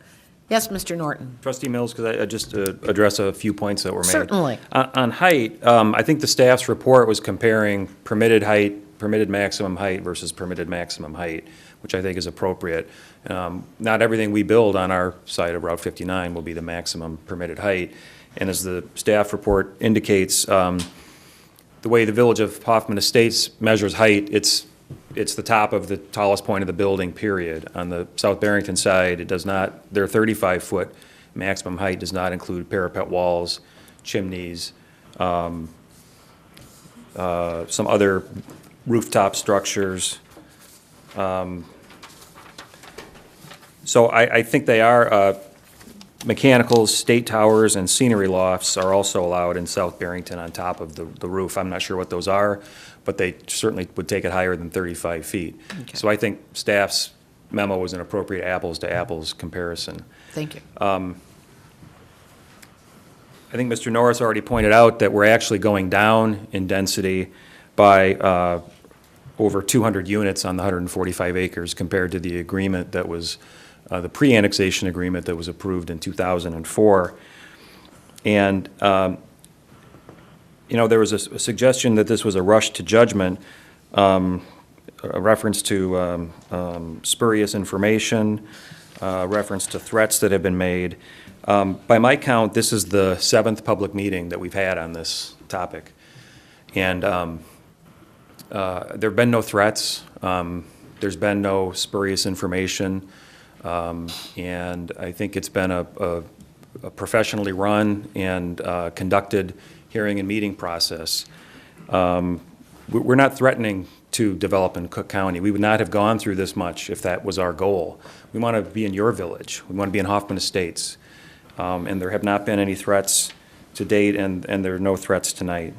Yes, Mr. Norton? Trustee Mills, could I just address a few points that were made? Certainly. On height, I think the staff's report was comparing permitted height, permitted maximum height versus permitted maximum height, which I think is appropriate. Not everything we build on our side of Route 59 will be the maximum permitted height. And as the staff report indicates, the way the Village of Hoffman Estates measures height, it's the top of the tallest point of the building, period. On the South Barrington side, it does not, their 35-foot maximum height does not include parapet walls, chimneys, some other rooftop structures. So I think they are, mechanicals, state towers, and scenery lofts are also allowed in South Barrington on top of the roof. I'm not sure what those are, but they certainly would take it higher than 35 feet. Okay. So I think staff's memo was an appropriate apples-to-apples comparison. Thank you. I think Mr. Norris already pointed out that we're actually going down in density by over 200 units on the 145 acres compared to the agreement that was the pre-annexation agreement that was approved in 2004. And, there was a suggestion that this was a rush to judgment, a reference to spurious information, reference to threats that have been made. By my count, this is the 7th public meeting that we've had on this topic. And there have been no threats. There's been no spurious information. And I think it's been a professionally run and conducted hearing and meeting process. We're not threatening to develop in Cook County. We would not have gone through this much if that was our goal. We want to be in your village. We want to be in Hoffman Estates. And there have not been any threats to date, and there are no threats tonight.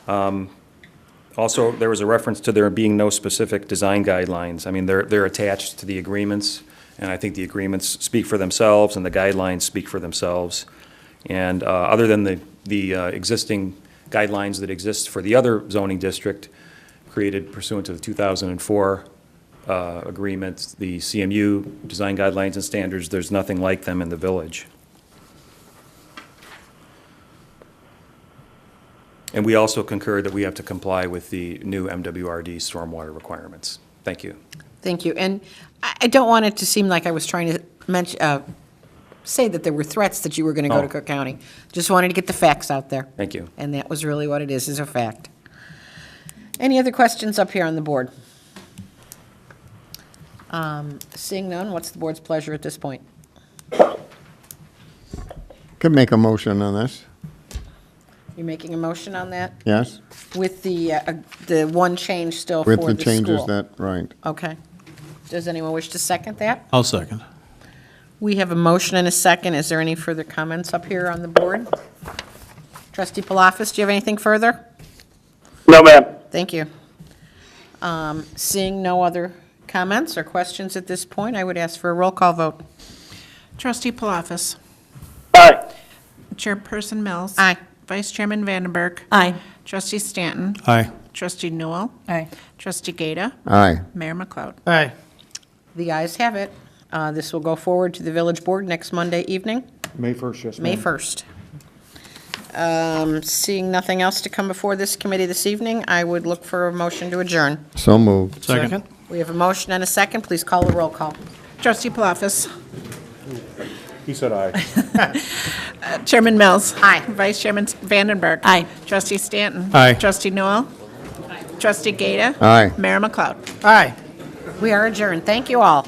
Also, there was a reference to there being no specific design guidelines. I mean, they're attached to the agreements, and I think the agreements speak for themselves, and the guidelines speak for themselves. And other than the existing guidelines that exist for the other zoning district created pursuant to the 2004 agreement, the CMU design guidelines and standards, there's nothing like them in the village. And we also concur that we have to comply with the new MWRD stormwater requirements. Thank you. Thank you. And I don't want it to seem like I was trying to say that there were threats that you were going to go to Cook County. Just wanted to get the facts out there. Thank you. And that was really what it is a fact. Any other questions up here on the board? Seeing none, what's the board's pleasure at this point? Could make a motion on this, You're making a motion on that? yes? With the one change still for With the the changes school? that, right. Okay. Does anyone wish to second that? I'll second. We have a motion and a second. Is there any further comments up here on the board? Trustee Palafis, do you have anything further? No, ma'am. Thank you. Seeing no other comments or questions at this point, I would ask for a roll call vote. Trustee Palafis. Aye. Chairperson Mills. Aye. Vice Chairman Vandenberg. Aye. Trustee Stanton. Aye. Trustee Newell. Aye. Trustee Gata. Aye. Mayor McLeod. Aye. The ayes have it. This will go forward to the village board next Monday evening, May 1st, yes, May ma'am. 1st. Seeing nothing else to come before this committee this evening, I would look for a motion to adjourn. So moved. Second. We have a motion and a second. Please call the roll call. Trustee Palafis. He said aye. Chairman Mills. Aye. Vice Chairman Vandenberg. Aye. Trustee Stanton. Aye. Trustee Newell. Trustee Gata. Aye. Mayor McLeod. Aye. We are adjourned. Thank you all.